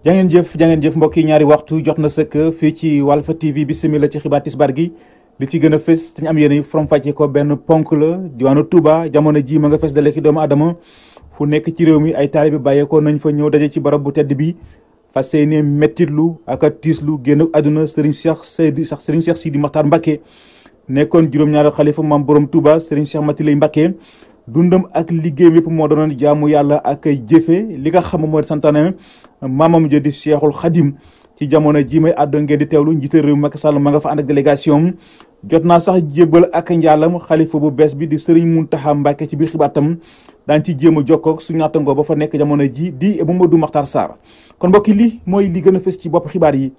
jangeen jëf mbokk yi ñaari waxtu jot na sëkk fii ci Walfa TV bisimila ci xibaar tisbaar gi li ci gën a fës te ñu am yéen from fàcce ko benn ponk la diwaanu Touba jamono ji ma nga fes dale ki doomu adama fu nekk ci réew mi ay taalibe bàyyeekoo nañ fa ñëw daje ci barab bu tedd bi fas yéene mettitlu ak a tiislu génn àdduna Serigne Cheikh Sidi Mokhtar Mbacké nekkoon juróom-ñaari xalifa maam borom Touba Serigne Cheikh Matiley Mbacké dundam ak liggéeyam yëpp moo doonoon jaamu yàlla ak jëfe li nga xam mooy santaane maamam jo di Cheikhul Khadim ci jamono ji may àddo ngeen di teewlu njiital réew Macky Sall ma nga fa ànd ak délégation jot naa sax jébbal ak njaalam xalifa bu bees bi di Serigne Mountakha Mbacké ci biir xibaar tam daan ci jéem a jokkoog su ñaatangoo ba fa nekk jamono ji di Mamadou Makhtar Sarr kon mbokk yi li mooy li gën a fës ci bopp xibaar yi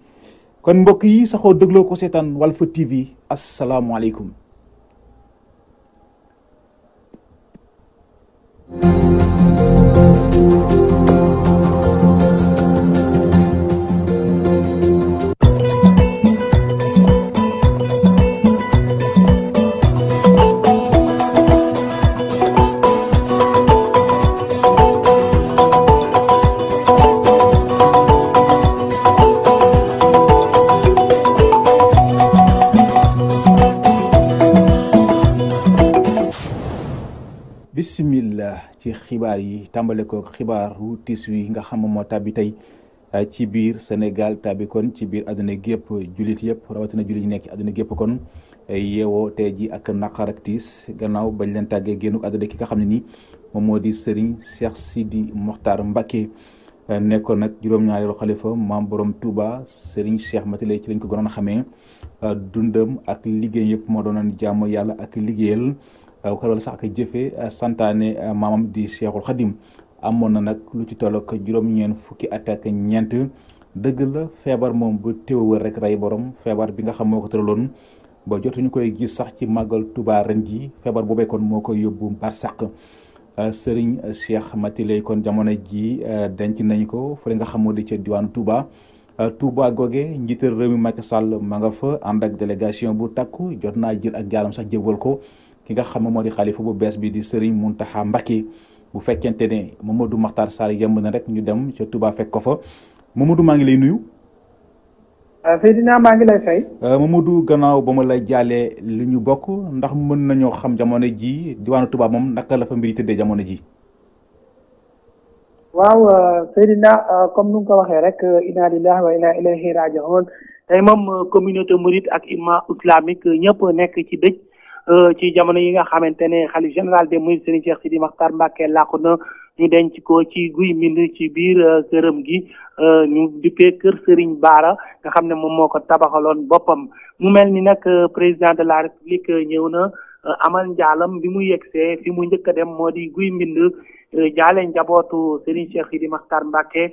kon mbokk yi saxoo dégloo ko seetaan Walfa TV asalaamualeykum. bismillah ci xibaar yi tàmbale ko xibaaru tiis wi nga xam moo tàbbi tey ci biir Sénégal tàbbi kon ci biir àdduna gépp jullit yëpp rawatina jullit yi nekk ci àdduna gépp kon yeewoo tey ji ak naqar ak tiis gannaaw bañ leen tàggee génnu àdduna ki nga xam ne ni moom moo di Serigne Cheikh Sidi Mokhtar Mbacké nekkoon nag juróom-ñaareelu xalifa maam borom Touba Serigne Cheikh Matiley ci lañ ko gënoon a xamee dundam ak liggéey yëpp moo doonoon jaamu yàlla ak liggéeyal wala sax ak jëfe santaane maamam di Cheikhul Khadim amoon na nag lu ci toll ak juróom-ñeent fukki at ak ñeent dëgg la feebar moom bu téewër rek rey borom feebar bi nga xam moo ko tëraloon ba jotuñu koy gis sax ci màggal Touba ren ji feebar boobee kon moo koy yóbbu barsàq Serigne Cheikh Matiley kon jamono ji denc nañ ko fële nga xam moo di ca diwaanu Touba googe njiital réew mi Macky Sall ma nga fa ànd ak délégation bu takku jot naa jël ak jaalam sax jébal ko ki nga xam moo di xalifa bu bees bi di Serigne Mountakha Mbacké bu fekkente ne Mamadou Makhtar Sarr yemb na rek ñu dem ca Touba fekk ko fa Mamadou maa ngi lay nuyu. Seydina maa ngi lay fay. Mamadou gannaaw ba ma lay jaalee li ñu bokk ndax mën nañoo xam jamono ji diwaanu Touba moom naka la fa mbiri tëddee jamono ji. waaw Seydina comme nu nga ko waxee rek inna lillahi wa inna ilayhi raji'un tey moom communauté mouride ak umma islamique ñëpp nekk ci dëj. ci jamono yi nga xamante ne xalif général des mourides Serigne Cheikh Sidi Mokhtar Mbacké làqu na ñu denc ko ci guy mbind ci biir këram gi ñu duppee kër Serigne Bara nga xam ne moom moo ko tabaxaloon boppam mu mel ni nag président de la république ñëw na amal njaalam bi mu yegsee fi mu njëkk a dem moo di guy mbind jaale njabootu Serigne Cheikh Sidi Mokhtar Mbacké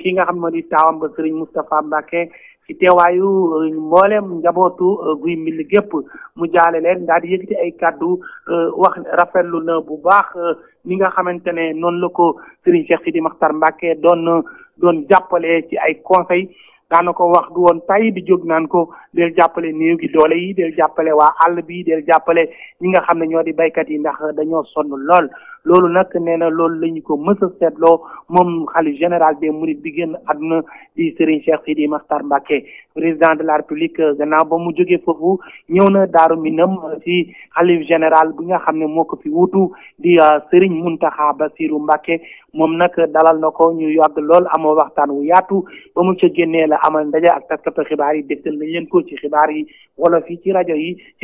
ki nga xam ne moo di taawam ba Serigne Moustapha Mbacké ci teewaayu mboolem njabootu guy mbind gépp mu jaale leen daal di yëkkati ay kàddu wax rafetlu na bu baax ni nga xamante ne noonu la ko Serigne Cheikh Sidi Mokhtar Mbacké doon jàppale ci ay conseil daana ko wax du woon tay di jóg naan ko del jàppale néew gi doole yi del jàppale waa àll bi del jàppale ñi nga xam ne ñoo di baykat yi ndax dañoo sonn lool loolu nag nee na loolu la ñu ko mës a seetloo moom xalif général des mourides bi génn àdduna di Serigne Cheikh Sidi Mokhtar Mbacké président de la république gannaaw ba mu jógee foofu ñëw na Daaru Minam ci xalif général bi nga xam ne moo ko fi wutu di Serigne Mountakha Bassirou Mbacké moom nag dalal na ko ñu yàgg lool amoo waxtaan wu yaatu ba mu ca génnee la amal ndaje ak taskatu xibaar yi dégtal nañ leen ko ci xibaar yi wala fii ci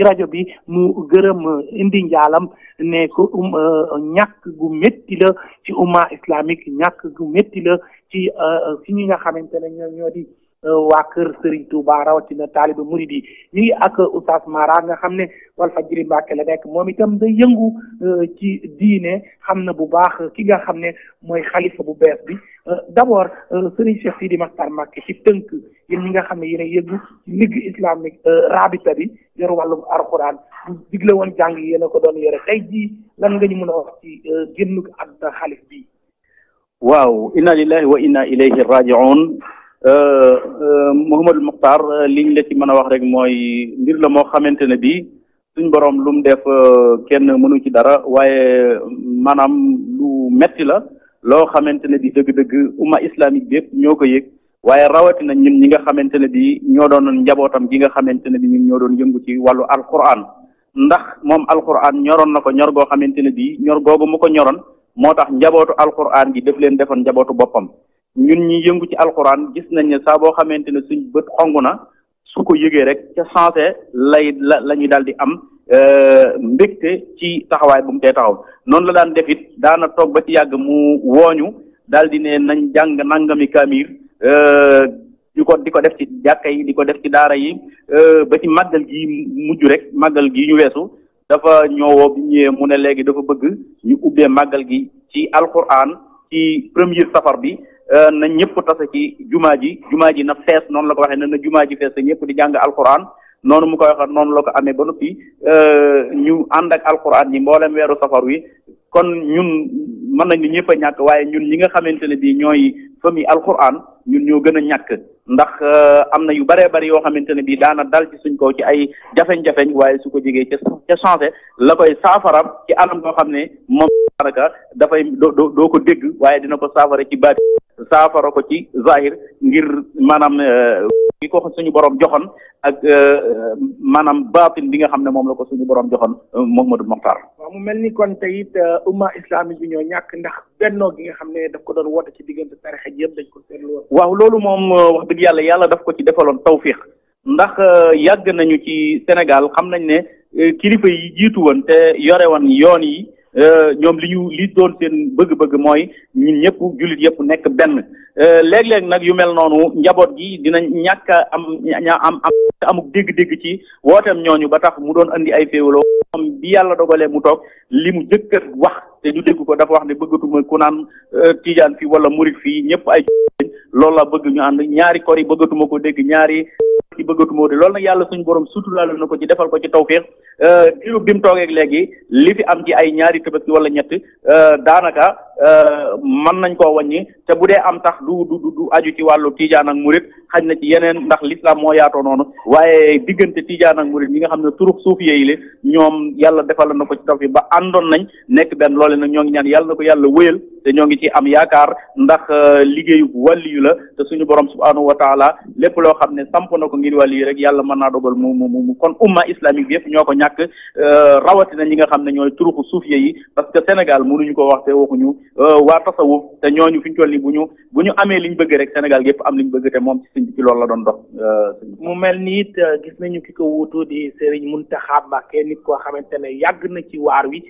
rajo bi mu gërëm indi njaalam ne ko ñàkk gu métti la ci umma islamique ñàkk gu métti la ci ñi nga xamante ne ñoo di waa kër Serigne Touba rawatina taaliba murid yi ñu ngi ak Oustaz Mara nga xam ne Walfadjri Mbacké la nekk moom itam day yëngu ci diine xam na bu baax ki nga xam ne mooy xalifa bu bees bi d'abord Serigne Cheikh Sidi Mokhtar Mbacké ci tënk yéen ñi nga xam ne yéen a yëngu ci ligue islamique rabita bi yor wàllum alxuraan bu digle woon jàng yéen a ko doon yore tey jii lan nga ñu mën a wax ci génn àdduna xalif bi. waaw inna lillahi wa inna ilayhi raji'un Mouhamadou Mokhtar liñ la ci mën a wax rek mooy mbir la moo xamante ne bii suñ borom lu mu def kenn mënu ci dara waaye maanaam lu metti la loo xamante ne bi dëgg-dëgg umma islamique bi yëpp ñoo ko yëg waaye rawatina ñun ñi nga xamante ne bi ñoo doon njabootam gi nga xamante ne bi ñun ñoo doon yëngu ci wàllu alquran ndax moom alquran ñoroon na ko ñor goo xamante ne bi ñor googu mu ko ñoroon moo tax njabootu alquran gi def leen defoon njabootu boppam ñun ñi yëngu ci alquran gis nañ ne saa boo xamante ne suñ bët xong na su ko yëgee rek ca sensé la ñuy daal di am mbégte ci taxawaay bu mu tee taxaw noonu la daan def it daana toog ba ci yàgg mu wooñu daal di ne nañ jàng nangami kaamir di ko def ci jàkka yi di ko def ci daara yi ba ci màggal gi mujj rek màggal gi ñu weesu dafa ñëwoo bi ñëwee mu ne léegi dafa bëgg ñu ubbee màggal gi ci alquran ci premier safar bi na ñëpp tase ci jumaa ji na fees noonu la ko waxee na jumaa ji fees te ñëpp di jàng alquran noonu mu koy waxee noonu la ko amee ba noppi ñu ànd ak alquran ñi mboolem weeru safar wi kon ñun mën nañ ni ñëpp a ñàkk waaye ñun ñi nga xamante ne bii ñooy famille alquran ñun ñoo gën a ñàkk ndax am na yu bëree bëri yoo xamante ne bii daana dal ci suñ kaw ci ay jafeñ-jafeñ waaye su ko jegee ca changé la koy saafara ci anam goo xam ne moom daanaka dafay doo ko dégg waaye dina ko saafara ci baat saafara ko ci zahir ngir maanaam gi ko suñu borom joxoon ak maanaam baatin bi nga xam ne moom la ko suñu borom joxoon Mouhamadou Mokhtar. waaw mu mel ni kon tey it umma islamique bi ñoo ñàkk ndax bennoo gi nga xam ne daf ko doon woote ci diggante tarixa yëpp dañ ko seetlu woon. waaw loolu moom wax dëgg yàlla daf ko ci defaloon tawfiq ndax yàgg nañu ci Sénégal xam nañ ne kilifa yi jiitu woon te yore woon yoon yi. ñoom li doon seen bëgg-bëgg mooy ñun ñëpp jullit yëpp nekk benn léeg-léeg nag yu mel noonu njaboot gi dina ñàkk amuk dégg-dégg ci wooteem ñooñu ba tax mu doon andi ay féewaloo moom bi yàlla dogalee mu toog li mu jëkk a wax te ñu dégg ko dafa wax ne bëggatuma ku naan tijaan fii wala murit fii ñëpp ay loolu la bëgg ñu ànd ñaari kor yi bëggatuma ko dégg ñaari ci bëggatuma ko de loolu nag yàlla suñu borom suturaal na ko ci defal ko ci tawfiq diiru bi mu toogeeg léegi li fi am ci ay ñaari tabaski wala ñett daanaka mën nañ koo wàññi te bu dee am tax du aju ci wàllu tijaan ak murit xaj na ci yeneen ndax l'islam moo yaatoo noonu waaye diggante tijaan ak murit ñi nga xam ne turux suufiye yi le ñoom yàlla defal na ko ci tawfiq ba àndoon nañ nekk benn loole nag ñoo ngi ñaan yàlla na ko yàlla wëyal te ñoo ngi ci am yaakaar ndax liggéeyu wàlliyu la te suñu borom subhanahu wa taala lépp loo xam ne samp na ko ngir wàlliyu rek yàlla mën naa dogal mu kon umma islamique bi yëpp ñoo ko ñàkk rawatina ñi nga xam ne ñooy turuxu suufiye yi parce que Sénégal mënuñu ko wax te waxuñu waa tasawuf te ñooñu fi ñu toll nii bu ñu amee liñ bëgg rek Sénégal yëpp am liñ bëgg te moom ci loolu la doon dox. mu mel ni it gis nañu ki ko wuutu di Serigne Mountakha Mbacké nit koo xamante ne yàgg na ci waar wi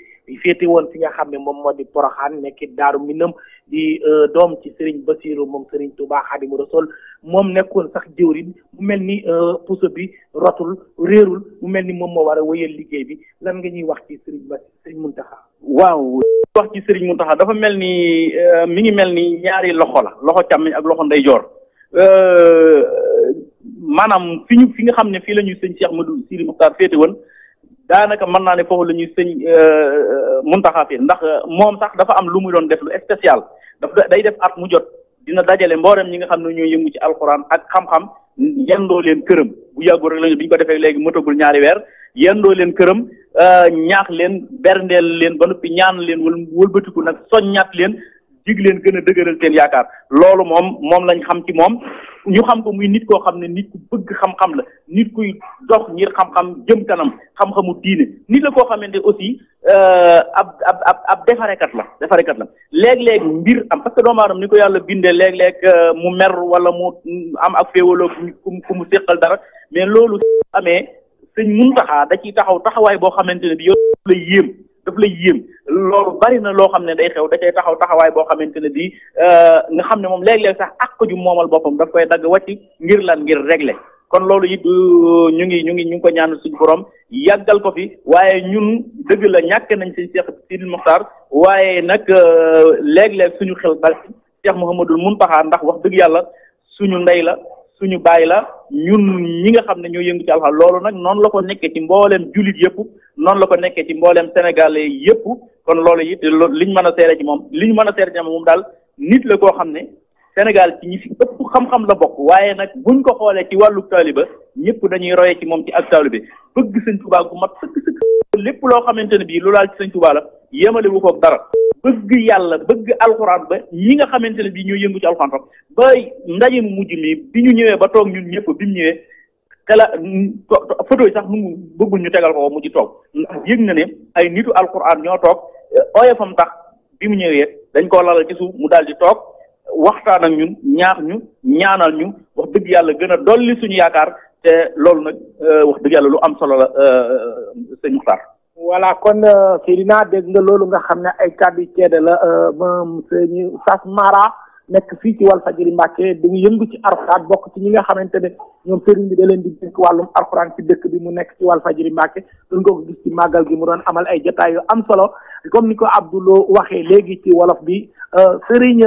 féete woon fi nga xam ne moom moo di Porokhane nekk Daaru Minam di doom ci Serigne Bassirou moom Serigne Touba Khadimou Rassoul moom nekkoon sax jëwriñ mu mel ni puso bi rotul réerul mu mel ni moom moo war a wëyal liggéey bi lan nga ñuy wax ci Serigne Mountakha. waaw wax ci Serigne Mountakha dafa mel ni mi ngi mel ni ñaari loxo la loxo càmmiñ ak loxo ndeyjoor maanaam fi nga xam ne fii la ñuy sëñ Cheikh Madou Siri Mokhtar féete woon daanaka mën naa ne foofu la ñuy sëñ Mountakha fi ndax moom sax dafa am lu muy doon def lu spécial day def at mu jot dina dajale mboolem ñi nga xam ne ñooy yëngu ci alxuraan ak xam-xam yendoo leen këram bu yàggul rek lañu bi ñu ko defee léegi mëtagul ñaari weer yendoo leen këram ñaax leen berndeel leen ba noppi ñaan leen wëlbatiku nag soññaat leen dig leen gën a dëgëral seen yaakaar loolu moom lañ xam ci moom ñu xam ko muy nit koo xam ne nit ku bëgg xam-xam la nit kuy dox ngir xam-xam jëm kanam xam-xamu diine nit la koo xamante aussi ab defarekat la léeg-léeg mbir am parce que doomu aadama ni ko yàlla bindee léeg-léeg mu mer wala mu am ak féewaloo ku mu séqal dara mais loolu amee sëñ Muntaxa da ciy taxawaay boo xamante ne bi yow daf lay yéem loolu bari na loo xam ne day xew da cay taxawaay boo xamante ne bii nga xam ne moom léeg-léeg sax ak ko ju moomal boppam daf koy dagg wàcc ngir régler kon loolu it ñu ngi ko ñaanal suñu borom yàggal ko fi waaye ñun dëgg la ñàkk nañ si Cheikh Sidi Mokhtar waaye nag léeg-léeg suñu xel dal ci Cheikh Mouhamadul Mountakha ndax wax dëgg yàlla suñu ndey la suñu baay la ñun ñi nga xam ne ñoo yëngu ci alxam loolu nag noonu la ko nekkee ci mbooleem jullit yëpp noonu la ko nekkee ci mbooleem sénégalais yëpp kon loolu it liñ mën a seere ci moom daal nit la koo xam ne Sénégal ci ñi fi ëpp xam-xam la bokk waaye nag buñ ko xoolee ci wàllu taaliba ñëpp dañuy royee ci moom ci ak taalibe bëgg sëñ Tuubaa gu mat sëkk lépp loo xamante ne bii lu laal ci sëñ Tuubaa la yemale wu koog dara bëgg yàlla bëgg alxuraan ba ñi nga xamante ne bii ñoo yëngu ci alxuraan sax ba ndaje mu mujj mi bi ñu ñëwee ba toog ñun ñëpp bi mu ñëwee photo yi sax nu bëggul ñu tegal ko mujj toog ndax yëg na ne ay nitu alxuraan ñoo toog oyofam tax bi mu ñëwee dañ koo lalal ci suuf mu daal di toog waxtaan ak ñun ñaax ñu ñaanal ñu wax dëgg yàlla gën a dolli suñu yaakaar te loolu nag wax dëgg yàlla lu am solo la sëñ Muxtaar. voilà kon Seydina dégg nga loolu nga xam ne ay kàddu yu ceede la moom sëñ Oustaz Mara nekk fii ci Walfadjri Mbàkke dañu yëngu ci alxuraan bokk ci ñi nga xamante ne ñoom sëriñ bi da leen di dénk wàllum alxuraan ci dëkk bi mu nekk ci Walfadjri Mbàkke doon nga ko gis ci màggal gi mu doon amal ay jotaay yu am solo comme ni ko Abdoulo waxee léegi ci wolof bi sëriñ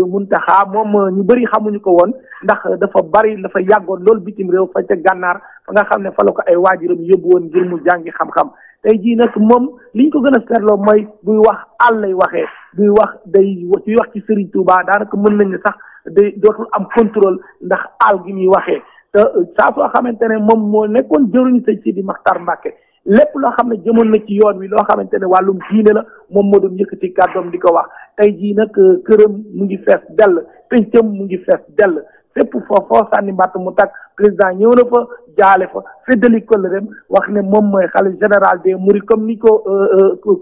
Muntaxa moom ñu bëri xamuñu ko woon ndax dafa yàggoon loolu bitim réew fa ca gànnaar fa nga xam ne fa la ko ay waajuram yóbbu woon ngir mu jàngi xam-xam tey jii nag moom liñ ko gën a seetloo mooy buy wax àll lay waxee buy wax day wax ci Serigne Touba daanaka mën nañ ne sax day dootul am contrôle ndax àll gi muy waxee te saa soo xamante ne moom moo nekkoon jëruñu sëñ Sidi Maxtar Mbàkke lépp loo xam ne jëmoon na ci yoon wi loo xamante ne wàllum diine la moom moo doon yëkkati kàddoom di ko wax tey jii nag këram mu ngi fees dell pencam mu ngi fees dell fépp foo sànni mbàtt mu tag président ñëw na fa jaale fa feddali kóllëreem wax ne moom mooy xalifa général des mourides comme ni ko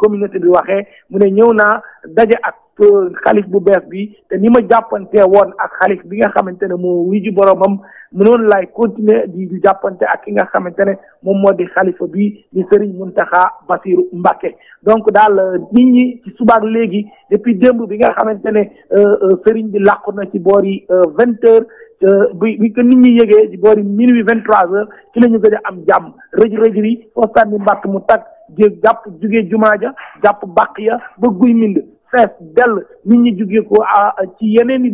communauté bi waxee mu ne ñëw naa daje ak xalif bu bees bi te ni ma jàppante woon ak xalif bi nga xamante ne moo wuy ji boromam mu noonu laay continuer di jàppante ak ki nga xamante ne moom moo di xalifa bi di Serigne Mountakha Bassirou Mbacké donc daal nit ñi ci subaak léegi depuis démb bi nga xamante ne Serigne bi làqu na ci boori 20h bi ko nit ñi yëgee ci boori minuit 23h ci la ñu gën a am jàmm rëj yi foo sànni mbàtt mu tag jàpp jugee jumaa ja jàpp bàq ya ba guy mind fees dell nit ñi jugee ko ci yeneen i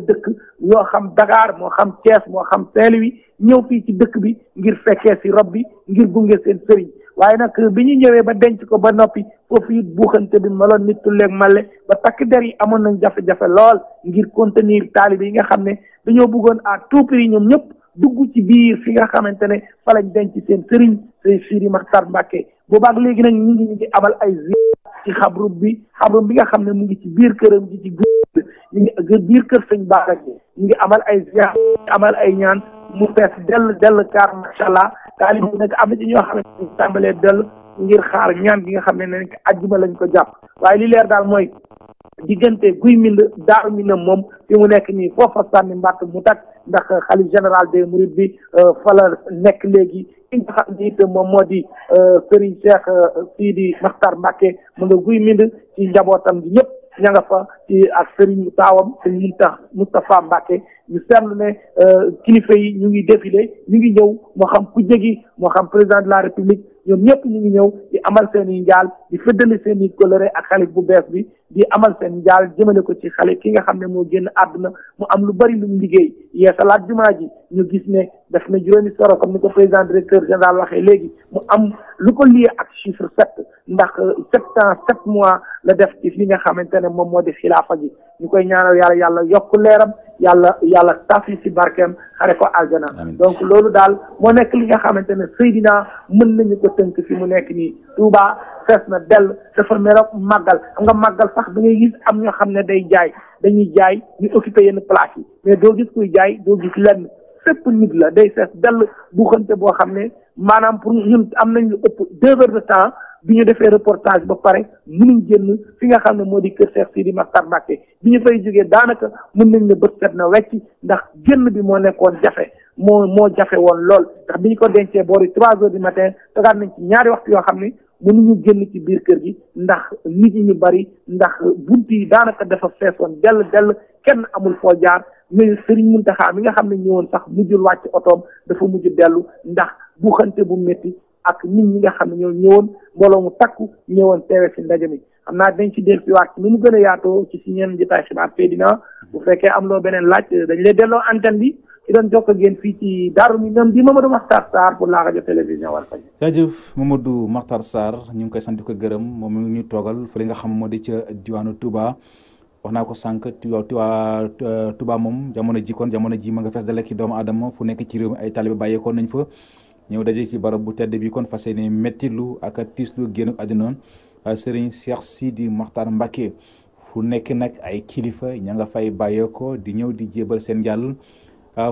dëkk yoo xam Dakar moo xam Thiès moo xam Saint-Louis ñëw fii ci dëkk bi ngir fekkee si rob bi ngir gunge seen sëriñ waaye nag bi ñu ñëwee ba denc ko ba noppi foofu it buuxante bi meloon nit tulleeg male ba takk der yi amoon nañ jafe-jafe lool ngir contenir taalibe yi nga xam ne dañoo bëggoon à tout prix ñoom ñëpp dugg ci biir fi nga xamante ne fa lañ denc seen sëriñ sëriñ Sidi Maxtar Mbàkke boobaak léegi nag ñu ngi amal ay ci xabru bi nga xam ne mu ngi ci biir këram gi ci biir kër sëñ Bara gi ñu ngi amal ay ziar amal ay ñaan mu fees dell kaar macha allah taalib bi nag am na ci ñoo xam ne tàmbalee dell ngir xaar ñaan gi nga xam ne nekk àjjuma lañ ko jàpp waaye li leer daal mooy diggante guy mind daaru mi na moom fi mu nekk nii foofa sànni mbàtt mu tag ndax xalif général des mourides bi fa la nekk léegi ki nga xam ne it moom moo di Serigne Cheikh Sidi Maxtar Mbàkke mu nga guy mind ci njabootam gi ñëpp ña nga fa ci ak Serigne taawam Serigne Moustapha Mbàkke ñu seetlu ne kilifa yi ñu ngi défilé ñu ngi ñëw moo xam ku jégi moo xam président de la république ñoom ñëpp ñu ngi ñëw di amal seen i njaal di fëddali seen i coloré ak xalif bu bees bi di amal seen njaal jëmale ko ci xale ki nga xam ne moo génn àdduna mu am lu bari lu mu liggéey yeesalaat jumaa ji ñu gis ne def na juróomi soro comme ni ko président directeur général waxee léegi mu am lu ko lié ak chiffre 7 ndax 7 ans 7 mois la def ci li nga xamante ne moom moo di xilaafa gi ñu koy ñaanal yàlla yokk leeram yàlla tafi si barkeem xare ko aljana donc loolu daal moo nekk li nga xamante ne Seydina mën nañu ko tënk fi mu nekk nii Touba fees na dell dafa mel màggal xam nga màggal sax da ngay gis am ñoo xam ne dañuy jaay ñu occupé yenn place yi mais doo gis kuy jaay doo gis lenn fépp nit la day fees dell bu xante boo xam ne maanaam pour ñun am nañ lu ëpp 2 heures de temps bi ñu defee reportage ba pare mënuñ génn fi nga xam ne moo di kër Cheikh Sidi Maxtar Mbàkke bi ñu fay jógee daanaka mën nañ ne bët set na wecc ndax génn bi moo nekkoon jafe moo jafe woon lool ndax bi ñu ko dencee boori 3 heures du matin tegaat nañ ci ñaari waxtu yoo xam ne mënuñu génn ci biir kër gi ndax nit ñi ñu bari ndax bunt yi daanaka dafa feesoon dell kenn amul foo jaar mais Serigne Mountakha mi nga xam ne ñëwoon sax mujjul wàcc otoom dafa mujj dellu ndax bu xante bu métti ak nit ñi nga xam ne ñoo ñëwoon mbooloo mu takku ñëwoon teewe si ndaje mi xam naa dañ ci del fi waat ni mu gën a yaatoo ci si ñeen jotaay xibaar Seydina bu fekkee am loo beneen laaj dañ lay delloo antenne bi ci doon jokk ak yéen fii ci Daaru Minam di Mamadou Makhtar Sarr pour la rajo télévision Walfadjri. jaajëf Mamadou Makhtar Sarr ñu ngi koy sant ko gërëm moom mi ngi ñu toogal fa li nga xam moo di ca diwaanu Touba wax naa ko sànq Touba moom jamono ji ma nga fees dale ki doomu aadama fu nekk ci réew mi ay talibé bàyyeekoon nañ fa ñëw daje ci barab bu tedd bi kon fas yéene méttilu ak tiislu génn àdduna Serigne Cheikh Sidi Mokhtar Mbacké fu nekk nag ay kilifa ña nga fay bàyyeekoo di ñëw di jébal seen jàll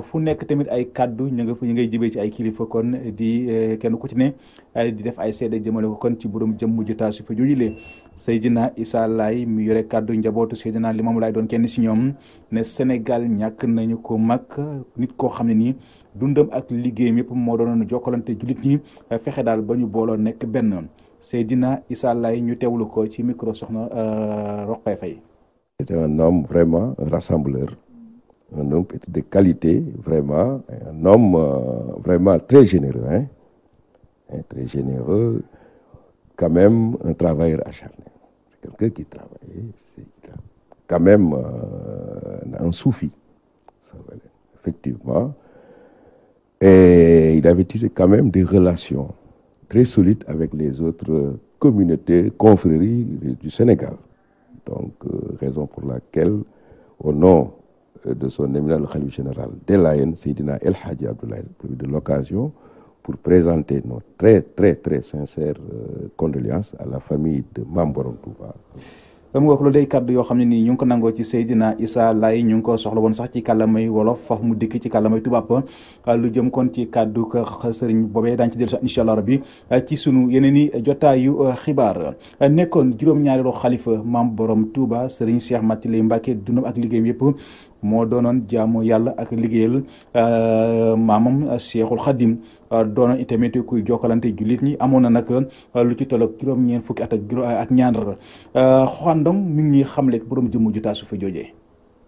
fu nekk tamit ay kaddu ñu ngay jibee ci ay kilifa kon di kenn ku ci ne di def ay seede jëmale ko kon ci borom jëm mujj taasu fa jujilee Seydina Issa Laye mi yore kaddu njabootu Seydina Limamou Laye doon kenn si ñoom ne Sénégal ñàkk nañu ko mag nit koo xam ne nii dundam ak liggéeyam yëpp moo doonoon jokkalante jullit ñi fexe daal ba ñu booloo nekk benn Seydina Issa Laye ñu teewlu ko ci micro soxna Roqaya Faye. C'était un homme vraiment rassembleur. Un homme de qualité, vraiment, un homme vraiment très généreux, hein? Très généreux, quand même un travailleur acharné. Quelqu'un qui travaillait, c'est quand même un soufi, effectivement. Et il avait tissé quand même des relations très solides avec les autres communautés, confréries du Sénégal. Donc, raison pour laquelle, au nom de son éminent le khalife général des Layènes, Seydina El Hadji Abdoulaye, de l'occasion pour présenter nos très très très sincères condoléances à la famille de Mame Borom Touba. xam nga ko loolu day kàddu yoo xam ne nii ñu ngi ko nangoo ci Seydina Issa Laye ñu ngi ko soxla woon sax ci kàllamay wolof foofu mu dikk ci kàllamay tubaab lu jëm kon ci kàddu ko sëriñ boobee daañu ci dellu sax incha allah rabbi ci sunu yeneen i jotaayu xibaar nekkoon juróom-ñaareelu xalifa Mame Borom Touba sëriñ Cheikh Mati Lay Mbacké dundam ak liggéeyam yëpp moo doonoon jaamu yàlla ak liggéeyal maamam Cheikhul Khadim doonoon itamit kuy jokkalante jullit ñi amoon na nag lu ci tolloog juróom-ñeent fukki at ak ñaar xandong mi ngi ñuy xamle borom jëmm ju taasu fa joojee.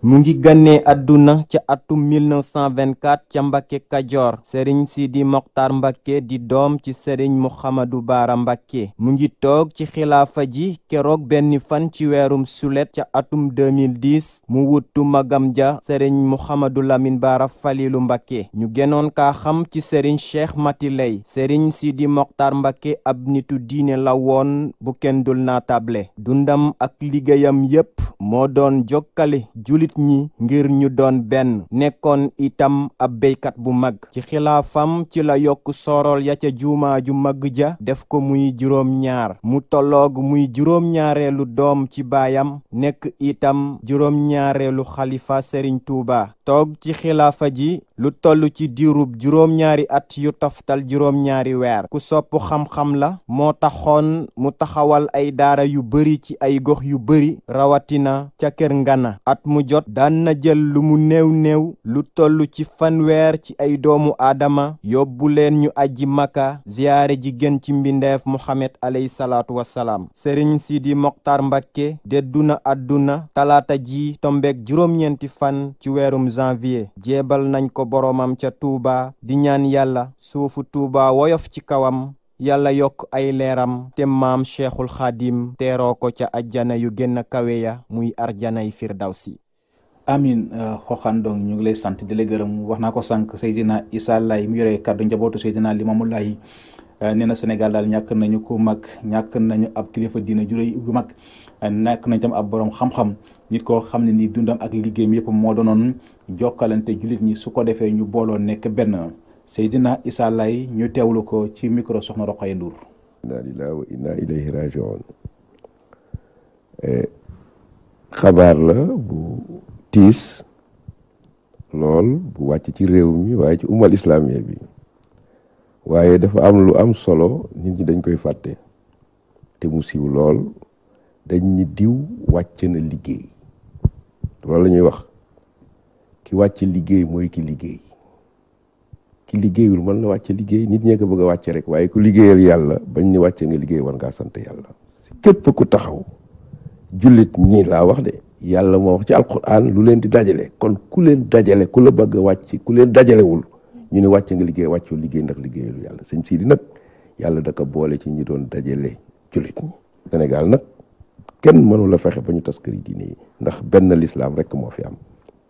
mu ngi gannee àdduna ca atum 1924 ca Mbacké Kajoor sëriñ Sidi Mokhtar Mbacké di doom ci sëriñ Mouhamadou Bara Mbacké mu ngi toog ci xilaafa ji keroog benn fan ci weerum sulet ca atum 2010 mu wuttu magam ja sëriñ Mouhamadou Lamine Bara Falilu Mbacké ñu gënoon kaa xam ci sëriñ Cheikh Mati Lay sëriñ Sidi Mokhtar Mbacké ab nitu diine la woon bu kenn dul naatable dundam ak liggéeyam yépp moo doon jokkale julit ñi ngir ñu doon benn nekkoon itam ab béykat bu mag ci xilaafam ci la yokk sorol ya ca jumaa ju mag ja def ko muy juróom-ñaar mu tolloog muy juróom-ñaareelu doom ci baayam nekk itam juróom-ñaareelu xalifa Serigne Touba toog ci xilaafa ji lu toll ci diirub juróom-ñaari at yu toftal juróom-ñaari weer ku sopp xam-xam la moo taxoon mu taxawal ay daara yu bari ci ay gox yu bari rawatina ca Kër Ngana at mu jot daan na jël lu mu néew lu toll ci fanweer ci ay doomu aadama yóbbu leen ñu aji Makka ziyaare ji gën ci mbindeef Muhammad alayhi salaatu wassalaam Serigne Sidi Mokhtar Mbacké deddu na àdduna talaata ji tombeek juróom-ñeenti fan ci weerum janvier jéebal nañ ko boromam ca Touba di ñaan yàlla suufu Touba woyof ci kawam yàlla yokk ay leeram te maam Cheikhul Khadim teeroo ko ca ajjana yu gën a kawe ya muy arjanay firdawsi amin xooxaan donc ñu ngi lay sant di la gërëm wax naa ko sànq Seydina Issa Laye mu yore kàddu njabootu Seydina Limamou Laye nee na Sénégal daal ñàkk nañu ko mag ñàkk nañu ab kilifa diina ju rëy bu mag ñàkk nañ tam ab borom xam-xam nit koo xam ne ni dundam ak liggéeyam yëpp moo doonoon jokkalante jullit ñi su ko defee ñu booloo nekk benn Seydina Issa Laye ñu teewlu ko ci micro soxna Roqaya Ndour. inna lillahi wa inna ilayhi raji'un xabaar la bu tiis lool bu wàcc ci réew mi waaye ci umal islamiya bi waaye dafa am lu am solo nit ñi dañ koy fàtte te mu siiw lool dañ ni diw wàcc na liggéey loolu la ñuy wax ki wàcc liggéey mooy ki liggéey ki liggéeyul mën la wàcc liggéey nit ñee ko bëgg a wàcce rek waaye ku liggéeyal yàlla bañ ni wàcce nga liggéey war ngaa sant yàlla képp ku taxaw jullit ñi laa wax de yàlla moo wax ci alquran lu leen di dajale kon ku leen dajale ku la bëgg a wàcc ku leen dajalewul ñu ne wàcce nga liggéey wàccul liggéey ndax liggéeyalu yàlla sëñ Sidi nag yàlla da ko boole ci ñi doon dajale jullit ñi Sénégal nag kenn mënu la fexe ba ñu tas këri diine yi ndax benn lislaam rek moo fi am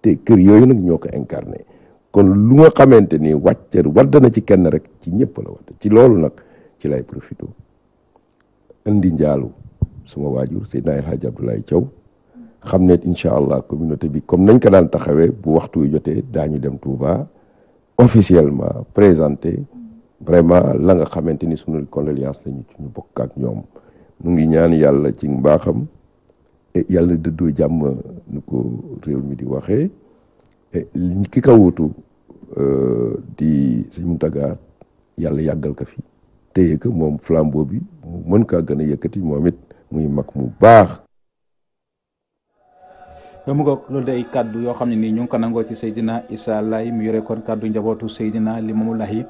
te kër yooyu nag ñoo ko incarné kon lu nga xamante ni wàcce wadd na ci kenn rek ci ñëpp la wadd ci loolu nag ci lay profité indi njaalu suma waajur Seydina El Hadji Abdoulaye Thiaw xam ne incha allah communauté bi comme nañ ko daan taxawee bu waxtu wi jotee daañu dem Touba officiellement présenté vraiment la nga xamante ni sunu condoléance lañu ci ñu bokk ak ñoom nu ngi ñaan yàlla ci mbaaxam yàlla dëddoo jàmm nu ko réew mi di waxee ki ka wuutu di sëñ Mountaga yàlla yàggal ko fi téye ko moom flambeau bi mu mën kaa gën a yëkkati moom it muy mag mu baax. mu ngoog loolu day kaddu yoo xam ne nii ñu ngi ko nangoo ci Seydina Issa Laye mu yore kon kaddu njabootu Seydina Limamou Laye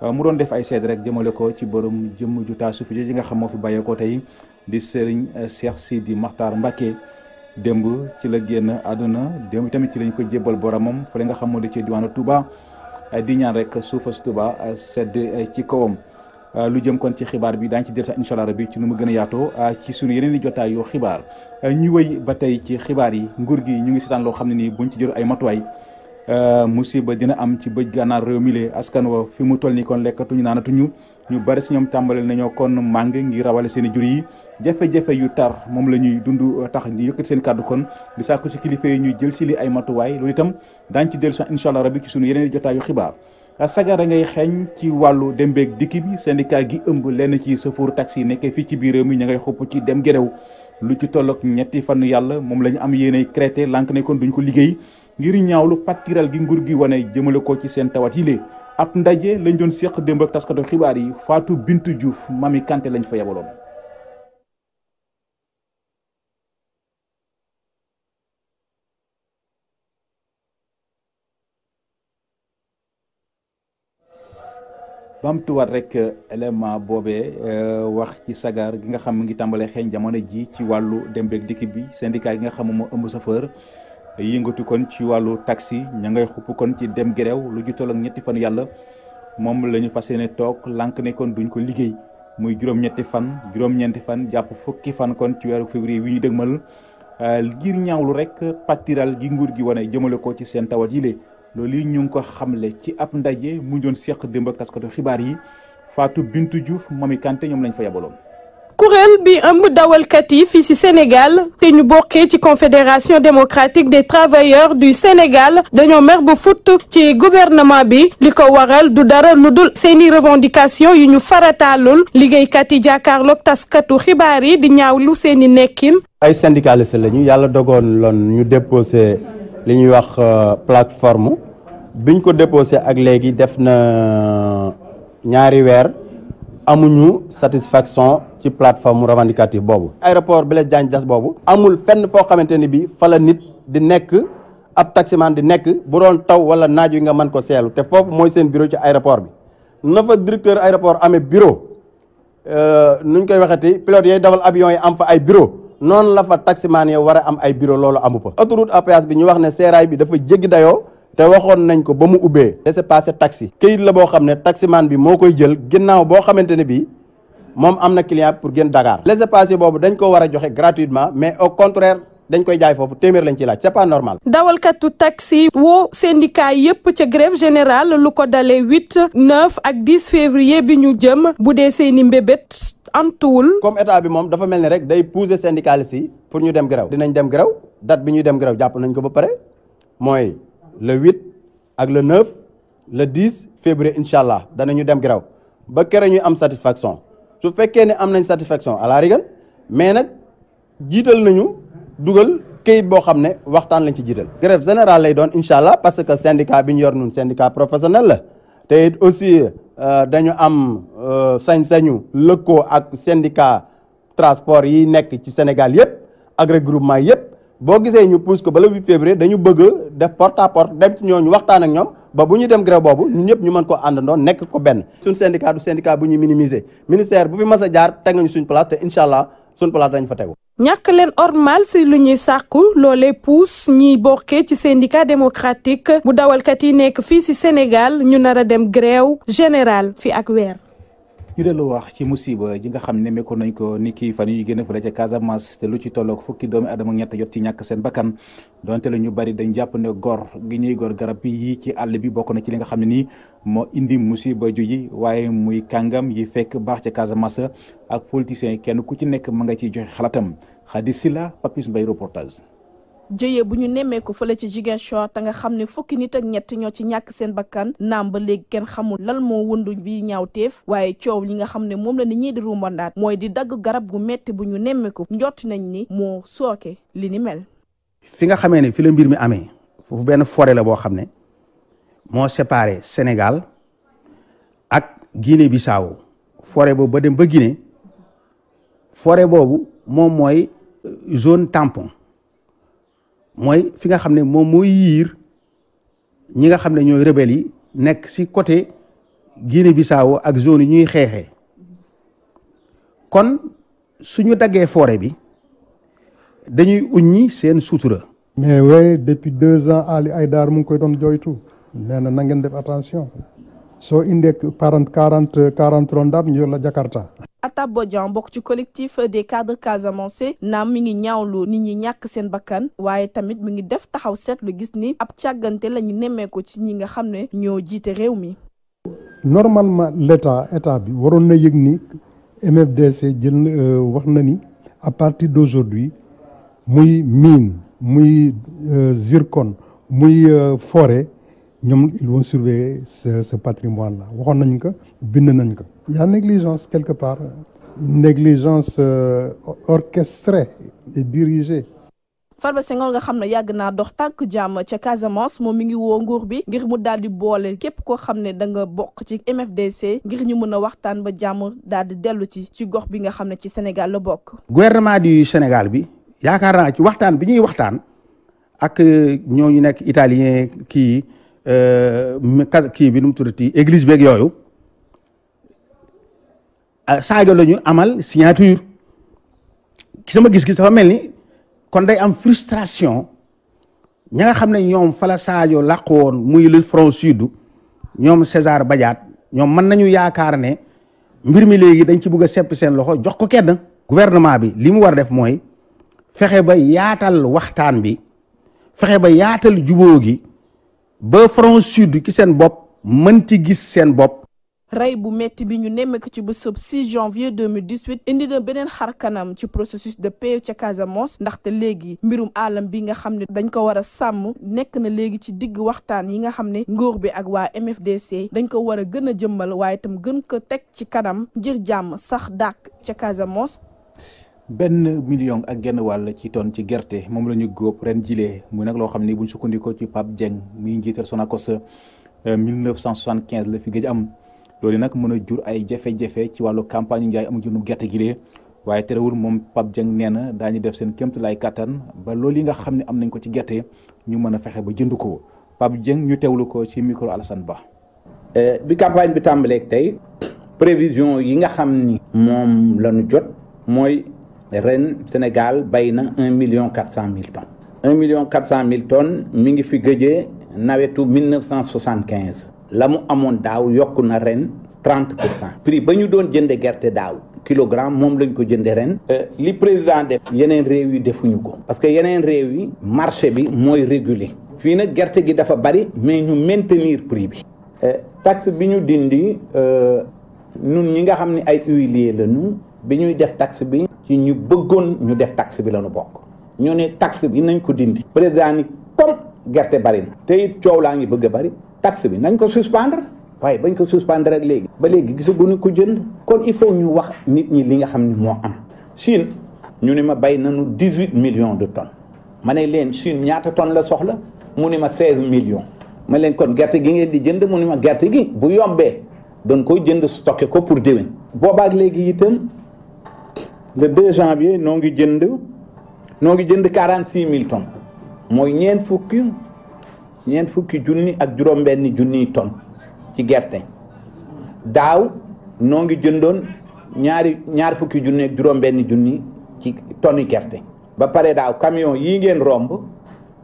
mu doon def ay seede rek jëmale ko ci borom jëmm ju taasu fi ji nga xam moo fi bàyyeekoo tey di Serigne Cheikh Sidi Mokhtar Mbacké démb ci la génn àdduna démb tamit ci lañ ko jébbal boromam fa la nga xam moo di ci diwaanu Touba di ñaan rek suufas Touba sedd ci kawam. lu jëm kon ci xibaar bi daañu ci del sax incha allah rabbi ci nu mu gën a yaatoo ci sunu yeneen i jotaay yu xibaar ñu wëy ba tey ci xibaar yi nguur gi ñu ngi seetaan loo xam ne nii buñ ci jël ay matuwaay musiba dina am ci bëj gànnaar réew mi askan wa fi mu toll nii kon lekkatuñu naanatuñu ñu bari si ñoom tàmbale nañoo kon màng ngir rawale seen i jur yi jafe-jafe yu tar moom la ñuy dund tax ñu yëkkati seen kàddu kon di sàkku ci kilifa yi ñuy jël si li ay matuwaay loolu itam daañu ci del sax incha allah rabbi ci sunu yeneen i jotaay yu xibaar. sagara ngay xeeñ ci wàllu dem beeg dikk bi syndicat gi ëmb lenn ci chauffeur taxi yi nekkee fii ci biir réew mi ña ngay xopp ci dem gerew lu ci tolloog ñetti fan yàlla moom la ñu am yéenay créé lànk ne kon duñ ko liggéey ngir ñaawlu pattiral gi nguur gi wane jëmale ko ci seen tawat yi ab ndaje lañ doon séq démb ak taskatu xibaar yi Fatou Bintou Diouf Mami Kanté lañ fa yabaloon. bamtuwaat rek élément boobee wax ci sagar gi nga xam mu ngi tàmbalee xeeñ jamono ji ci wàllu dem beeg dikk bi syndicat gi nga xam moo ëmb chauffeur yëngatu kon ci wàllu taxi ña ngay xupp kon ci dem gerew lu ju toll ak ñetti fan yàlla moom la ñu fas yéene toog lànk ne kon duñ ko liggéey muy juróom-ñetti fan juróom-ñeenti fan jàpp fukki fan kon ci weeru février wi ñu dëgmal ngir ñaawlu rek pattiral gi nguur gi wane jëmale ko ci seen tawat yi loolu yi ñu ngi ko xamle ci ab ndaje mu doon seq démb ak taskatu xibaar yi Fatou Bintou Diouf Mami Kanté ñoom lañ fa yabaloon. kuréel bi ëmb dawalkat yi fii ci Sénégal te ñu bokkee ci confédération démocratique des travailleurs du Sénégal dañoo mer bu futt ci gouvernement bi li ko waral du dara lu dul seeni revendication yu ñu farataalul liggéeykat yi jàkkaarloog taskatu xibaar yi di ñaawlu seeni nekkin. ay syndicalistes lañu yàlla dogoon loon ñu déposé li ñuy wax plateforme biñ ko déposé ak léegi def na ñaari weer amuñu satisfaction ci plateforme revendicative boobu. aéroport Blaise Diagne Diass boobu amul fenn foo xamante ni bi fa la nit di nekk ab taximan di nekk bu doon taw wala naaj wi nga mën ko seelu te foofu mooy seen bureau ci aéroport bi na fa directeur aéroport amee bureau nuñ koy waxati pilote yooyu dawal avion yi am fa ay bureau noonu la fa taximan yi war a am ay bureau loolu amu fa. autoroute à péage bi ñu wax ne seeraay bi dafa jéggi dayoo te waxoon nañ ko ba mu ubbee. laissez-passer taxi këyit la boo xam ne taximan bi moo koy jël ginnaaw boo xamante ne bii moom am na client pour génn Dakar. laissez-passer boobu dañ ko war a joxe gratuitement mais au contraire dañ koy jaay foofu téeméer lañ ci laaj c'est pas normal. dawalkatu taxi woo syndicat yépp ca grève générale lu ko dalee 8 9 ak 10 février bi ñu jëm bu dee seeni mbébét. antuwul comme état bi moom dafa mel ni rek day pousser syndicalistes yi pour ñu dem grève dinañ dem grève date bi ñuy dem grève jàpp nañ ko ba pare mooy le 8 ak le 9 le 10 février incha allah danañu dem grève ba kere ñuy am satisfaction su fekkee ne am nañ satisfaction à la rigueur mais nag jiital nañu dugal këyit boo xam ne waxtaan lañ ci jiital. grève générale lay doon incha allah parce que syndicat bi ñu yor nun syndicat professionnel la te it aussi dañu am sañ-sañu lëkkoo ak syndicat transport yi nekk ci Sénégal yëpp ak regroupement yëpp boo gisee ñu pousse ko ba le 8 février dañu bëgg def porte à porte dem ci ñooñu waxtaan ak ñoom ba bu ñu dem grève boobu ñun ñëpp ñu mën ko àndandoo nekk ko benn. suñ syndicat du syndicat bu ñuy minimiser ministère bu fi mas a jaar teg nañu suñ place te incha allah suñ place dañ fa tegu. ñàkk leen ormal si lu ñuy sàkku loolee pousse ñiy bokkee ci syndicat démocratique bu dawalkat yi nekk fii si Sénégal ñu nar a dem grève générale fi ak weer. ñu dellu wax ci musiba ji nga xam ne nemmeeku nañ ko ni kii fan yu génn fële ca Casamance te lu ci tolloog fukki doomi adama ñett jot ci ñàkk seen bakkan donte la ñu bari dañ jàpp ne gor gi ñuy gor garab yi ci àll bi bokk na ci li nga xam ne nii moo indi musiba ju ji waaye muy kàngam yi fekk baax ca Casamance ak politiciens yi kenn ku ci nekk ma nga ciy joxe xalaatam Khady Sylla Papis Mbaye reportage. jëyee bu ñu nemmeeku fële ci Ziguinchor te nga xam ne fukki nit ak ñett ñoo ci ñàkk seen bakkan naam ba léegi kenn xamul lan moo wëndu bi ñaawteef waaye coow li nga xam ne moom la nit ñi di rumbandaat mooy di dagg garab gu metti bu ñu nemmeeku njott nañ ni moo sooke li ni mel. fi nga xamee ne fi la mbir mi amee foofu benn forêt la boo xam ne moo séparé Sénégal ak Guinée-Bissau forêt boobu ba dem ba Guinée forêt boobu moom mooy zone tampon mooy fi nga xam ne moom mooy yiir ñi nga xam ne ñooy rebelles yi nekk ci côté Guinée-Bissau ak zone yi ñuy xeexee kon suñu daggee forêt bi dañuy uññi seen sutura. mais oui depuis 2 ans Ali Haïdar mu ngi koy doon jooytu nee na na ngeen def attention soo indee 40 rondaat ñu yor la Jakarta. Atta Bodian bokk ci collectif des cadres Casamance naam mi ngi ñaawlu nit ñi ñàkk seen bakkan waaye tamit mi ngi def taxaw seetlu gis ni ab càggante la ñu nemmeeku ci ñi nga xam ne ñoo jiite réew mi. normalement état bi waroon na yëg ni MFDC jël wax na ni à partir d'aujourd'hui muy mine muy zircon muy forêt ñoom ils vont surveiller ce patrimoine là waxoon nañ ko bind nañ ko. Il y a négligence quelque part une négligence orchestrée et dirigée. Farba Senghor nga xam ne yàgg naa dox tànk jàmm ca Casamance moom mi ngi woo nguur bi ngir mu daal di boole képp koo xam ne da nga bokk ci MFDC ngir ñu mën a waxtaan ba jàmm daal di dellu ci gox bi nga xam ne ci Sénégal la bokk. gouvernement du Sénégal bi yaakaar naa ci waxtaan bi ñuy waxtaan ak ñooñu nekk italien kii bi nu mu tuddati église beeg yooyu saaga la ñu amal signature ci sama gis-gis dafa mel ni. kon day am frustration ña nga xam ne ñoom fala Sadio làq woon muy le front sud ñoom César Badiate ñoom mën nañu yaakaar ne mbir mi léegi dañ ci bëgg a sepp seen loxo jox ko kenn. gouvernement bi li mu war a def mooy fexe ba yaatal waxtaan bi fexe ba yaatal jubóo gi ba front sud ci seen bopp mën ci gis seen bopp. rey bu metti bi ñu nemmeeku ci bésub 6 janvier 2018 indi na beneen xar kanam ci processus de paix ca Casamance ndaxte léegi mbirum alam bi nga xam ne dañ ko war a sàmm nekk na léegi ci digg waxtaan yi nga xam ne nguur bi ak waa MFDC dañ ko war a gën a jëmmal waaye itam gën ko teg ci kanam ngir jàmm sax dàkk ca Casamance. 1,5 million ci tonne ci gerte moom la ñu góob ren jilee muy nag loo xam ni buñ sukkandikoo ci Pape Dieng muy njiital Sonacos 1975 la fi gëj am. loolu nag mën a jur ay jafe-jafe ci wàllu campagne njaay am jëndum gerte gi lee waaye terewul moom Pape Dieng nee na daañu def seen kéemtalaay kattan ba loolu yi nga xam ne am nañ ko ci gerte ñu mën a fexe ba jënd ko Pape Dieng ñu teewlu ko ci micro Alassane Ba. bi campagne bi tàmbaleeg tey prévision yi nga xam ni moom la ñu jot mooy ren Sénégal bay na 1,4 tonnes. 1,4 tonnes mi ngi fi gëjee nawetu 1975. la mu amoon daaw yokk na ren 30%. prix ba ñu doon jënde gerte daaw kilogramme moom lañ ko jënde ren. li président def yeneen réew yi defuñu ko. parce que yeneen réew yi marché bi mooy réguler. fii nag gerte gi dafa bari mais ñu maintenir prix bi. taxe bi ñu dindi ñun ñi nga xam ne ay huiliers la ñu bi ñuy def taxe bi. ci ñu bëggoon ñu def taxe bi la ñu bokk. ñu ne taxe bi nañ ko dindi. président ni comme gerte bari na. te it coow laa ngi bëgg a bari. taxe bi nañ ko suspendre waaye bañ ko suspendre ak léegi ba léegi gisaguñu ko jënd kon il faut ñu wax nit ñi li nga xam ne moo am Chine ñu ne ma bay nañu 18 millions de tonnes ma ne leen Chine ñaata tonnes la soxla mu ne ma 16 millions ma leen kon gerte gi ngeen di jënd mu ne ma gerte gi bu yombee doon koy jënd stocké ko pour déwén boobaak léegi itam le 2 janvier noo ngi jënd 46 000 tonnes mooy ñeent fukki junni ak juróom-benni junniy tonnes ci gerte daaw noo ngi jëndoon ñaar fukki junni ak juróom-benni junni ci tonnes gerte ba pare daaw camion yii ngeen romb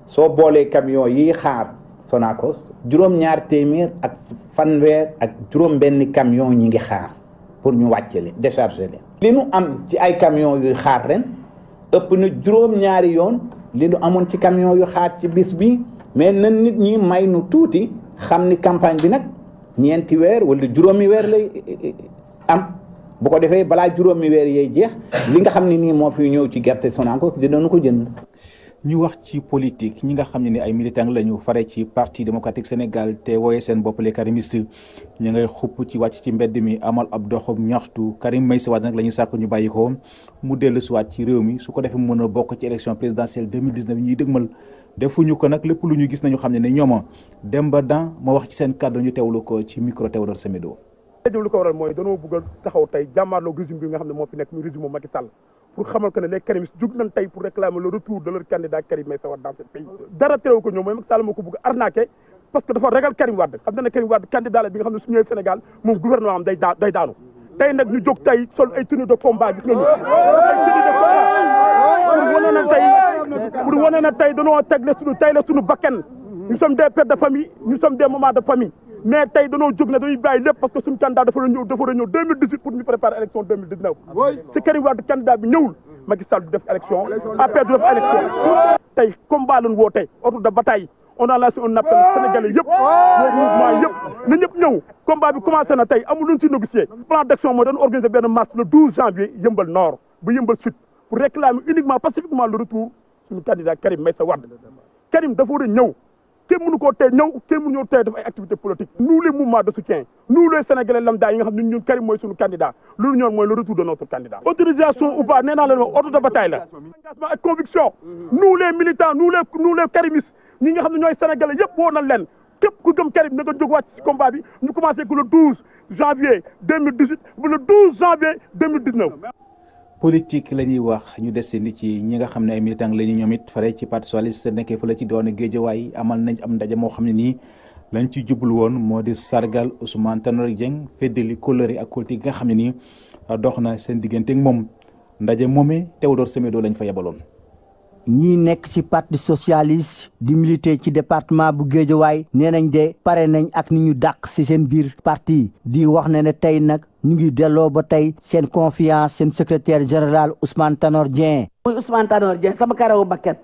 soo boolee camion yii xaar Sonacos juróom-ñaar téeméer ak fanweer ak juróom-benni camion ñi ngi xaar pour ñu wàcce leen décharger leen. li nu am ci ay camion yuy xaar ren ëpp na juróom-ñaari yoon li nu amoon ci camion yu xaar ci bis bi. mais nan nit ñi may nu tuuti xam ni campagne bi nag ñeenti weer wala juróomi weer lay am bu ko defee balaa juróomi weer yee jeex li nga xam ne nii moo fi ñëw ci gerte Sonacos dinañu ko jënd. ñu wax ci politique ñi nga xam ne ni ay militants lañu fare ci parti démocratique Sénégal te wooye seen bopp les karimistes ñu ngay xupp ci wàcc ci mbedd mi amal ab doxum ñaxtu Karim Meïssa Wade nag la ñuy sàkk ñu bàyyi ko mu dellu si waat ci réew mi su ko defee mu mën a bokk ci élection présidentielle 2019 ñuy dëgmal defuñu ko nag lépp lu ñu gis nañu xam ne ñooma Demba Dan moo wax ci seen kàddu ñu teewlu ko ci micro Théodore Semedo. lu ko waral mooy dañoo bëgg a taxaw tey jàmmaarloog régime bi nga xam ne moo fi nekk muy régime Macky Sall pour xamal que ne les karimistes jug nañ tey pour réclamer le retour de leur candidat Karim Meïssa Wade dans ce pays dara teew ko ñoom mooy Macky Sall moo ko bëgg a arnaqué parce que dafa ragal Karim Wade xam na ne Karim Wade candidat la bi nga xam ne su ñëwee Sénégal moom gouvernement am day daanu tey nag ñu jóg tey sol ay tenue de combat gis nañu ay tenue de combat pour wane na tey dañoo tegle suñu bakken nous sommes des pères de famille nous sommes des mamans de famille mais tey dañoo jóg ne dañuy bàyyi lépp parce que suñu candidat dafa war a ñëw 2018 pour ñu préparer élection 2019 si Karim Wade candidat bi ñëwul Macky Sall du def élection après du def élection tey combat lañ woo tey ordre de bataille on a lancé un appel sénégalais yëpp woo mouvement yëpp na ñëpp ñëw combat bi commencé na tey amul luñ si négocier plan d'action mooy dañu organiser benn marche le 12 janvier Yeumbeul Nord ba Yeumbeul Sud pour réclamer uniquement pacifiquement le retour suñu candidat Karim Meïssa Wade Karim dafa war a ñëw kenn mënu koo tey ñëw kenn mënu ñoo tey def ay activités politiques nous les mouvements de soutien nous les sénégalais lambda yi nga xam ne ñun Karim mooy suñu candidat loolu ñoon mooy le retour de notre candidat autorisation ou pas nee naa leen ordre de bataille la engagement ak conviction nous les militants nous les karimistes ñi nga xam ne ñooy sénégalais yëpp woo nañ leen képp ku gëm Karim na nga jóg wàcc ci combat bi ñu commencé que le 12 janvier 2018 ba le 12 janvier 2019 politique la ñuy wax ñu desandi ci ñi nga xam ne ay militants lañu ñoom it fare ci parti socialiste nekkee fële ci doon Géejawaay amal nañ am ndaje moo xam ne nii lañ ci jublu woon moo di sargal Ousmane Tanor Dieng feddali kóllëre ak politique nga xam ne nii dox na seen diggante ak moom ndaje moomee Théodore Semedo lañ fa yebaloon. ñi nekk ci parti socialiste di militer ci département bu Géejawaay nee nañ de pare nañ ak ni ñu dàq ci seen biir parti di wax ne tey nag ñu ngi delloo ba tey seen confiance seen secrétaire général Ousmane Tanor Dieng. muy Ousmane Tanor Dieng sama karawu bakket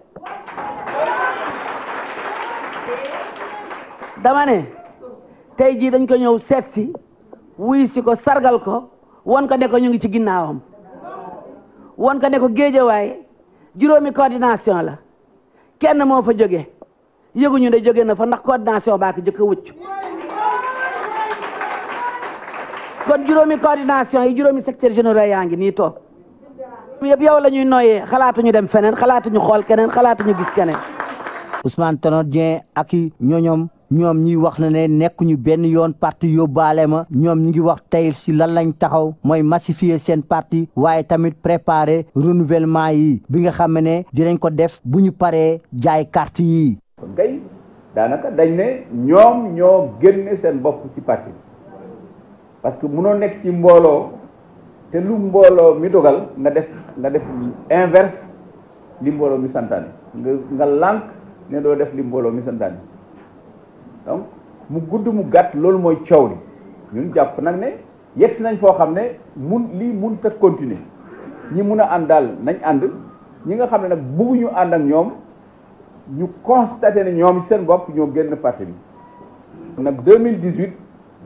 dama ne tey jii dañ ko ñëw seet si wuy si ko sargal ko won ko ne ko ñu ngi ci ginnaawam won ko ne ko Géejawaay juróomi coordination la kenn moo fa jóge yëguñu ne jóge na fa ndax coordination baa ko jëkk a wucc kon juróomi coordination yi juróomi secrétaire général yaa ngi nii toog yëpp yow la ñuy noyyee xalaatuñu dem feneen xalaatuñu xool keneen xalaatuñu gis keneen Ousmane Tanor Dieng ak i ñoom ñuy wax ne nekkuñu benn yoon parti yóbbaale ma ñoom ñu ngi wax tey si lan lañ taxaw mooy massifier seen parti waaye tamit préparer renouvellement yi bi nga xam ne dinañ ko def bu ñu paree jaay carte yi. kon kay daanaka dañ ne ñoom ñoo génne seen bopp ci parti parce que munoo nekk ci mbooloo te lu mbooloo mi dogal nga def inverse li mbooloo mi santaane nga lànk ne doo def li mbooloo mi santaane donc mu gudd mu gàtt loolu mooy coow li ñun jàpp nag ne yegg si nañ foo xam ne lii mun ta continuer ñi mun a ànd daal nañ ànd ñi nga xam ne nag bëgguñu ànd ak ñoom ñu constaté ne ñoom seen bopp ñoo génn parti bi nag 2018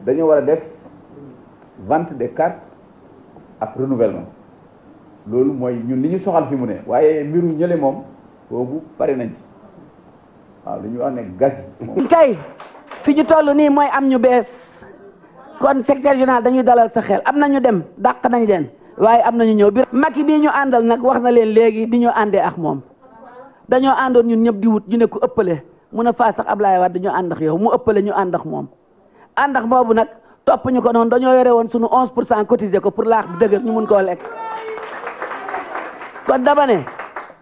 dañoo war a def vente des cartes ak renouvellement loolu mooy ñun li ñu soxal fi mu ne waaye mbiru ñële moom boobu pare nañ ci waaw li ñu wax ne gas kay fi ñu toll nii mooy am ñu bees kon secrétaire général dañuy dalal sa xel am nañu dem dàq nañ leen waaye am nañu ñëw bi Macky bii ñu àndal nag wax na leen léegi di ñu àndee ak moom dañoo àndoon ñun ñëpp di wut ñu ne ku ëppale mun a faa sax Ablaye Wade dañoo ànd ak yow mu ëppale ñu ànd ak moom ànd ak boobu nag topp ñu ko noonu dañoo yore woon sunu 11% cotisé ko pour laax bi dëgër ñu mun koo lekk kon dama ne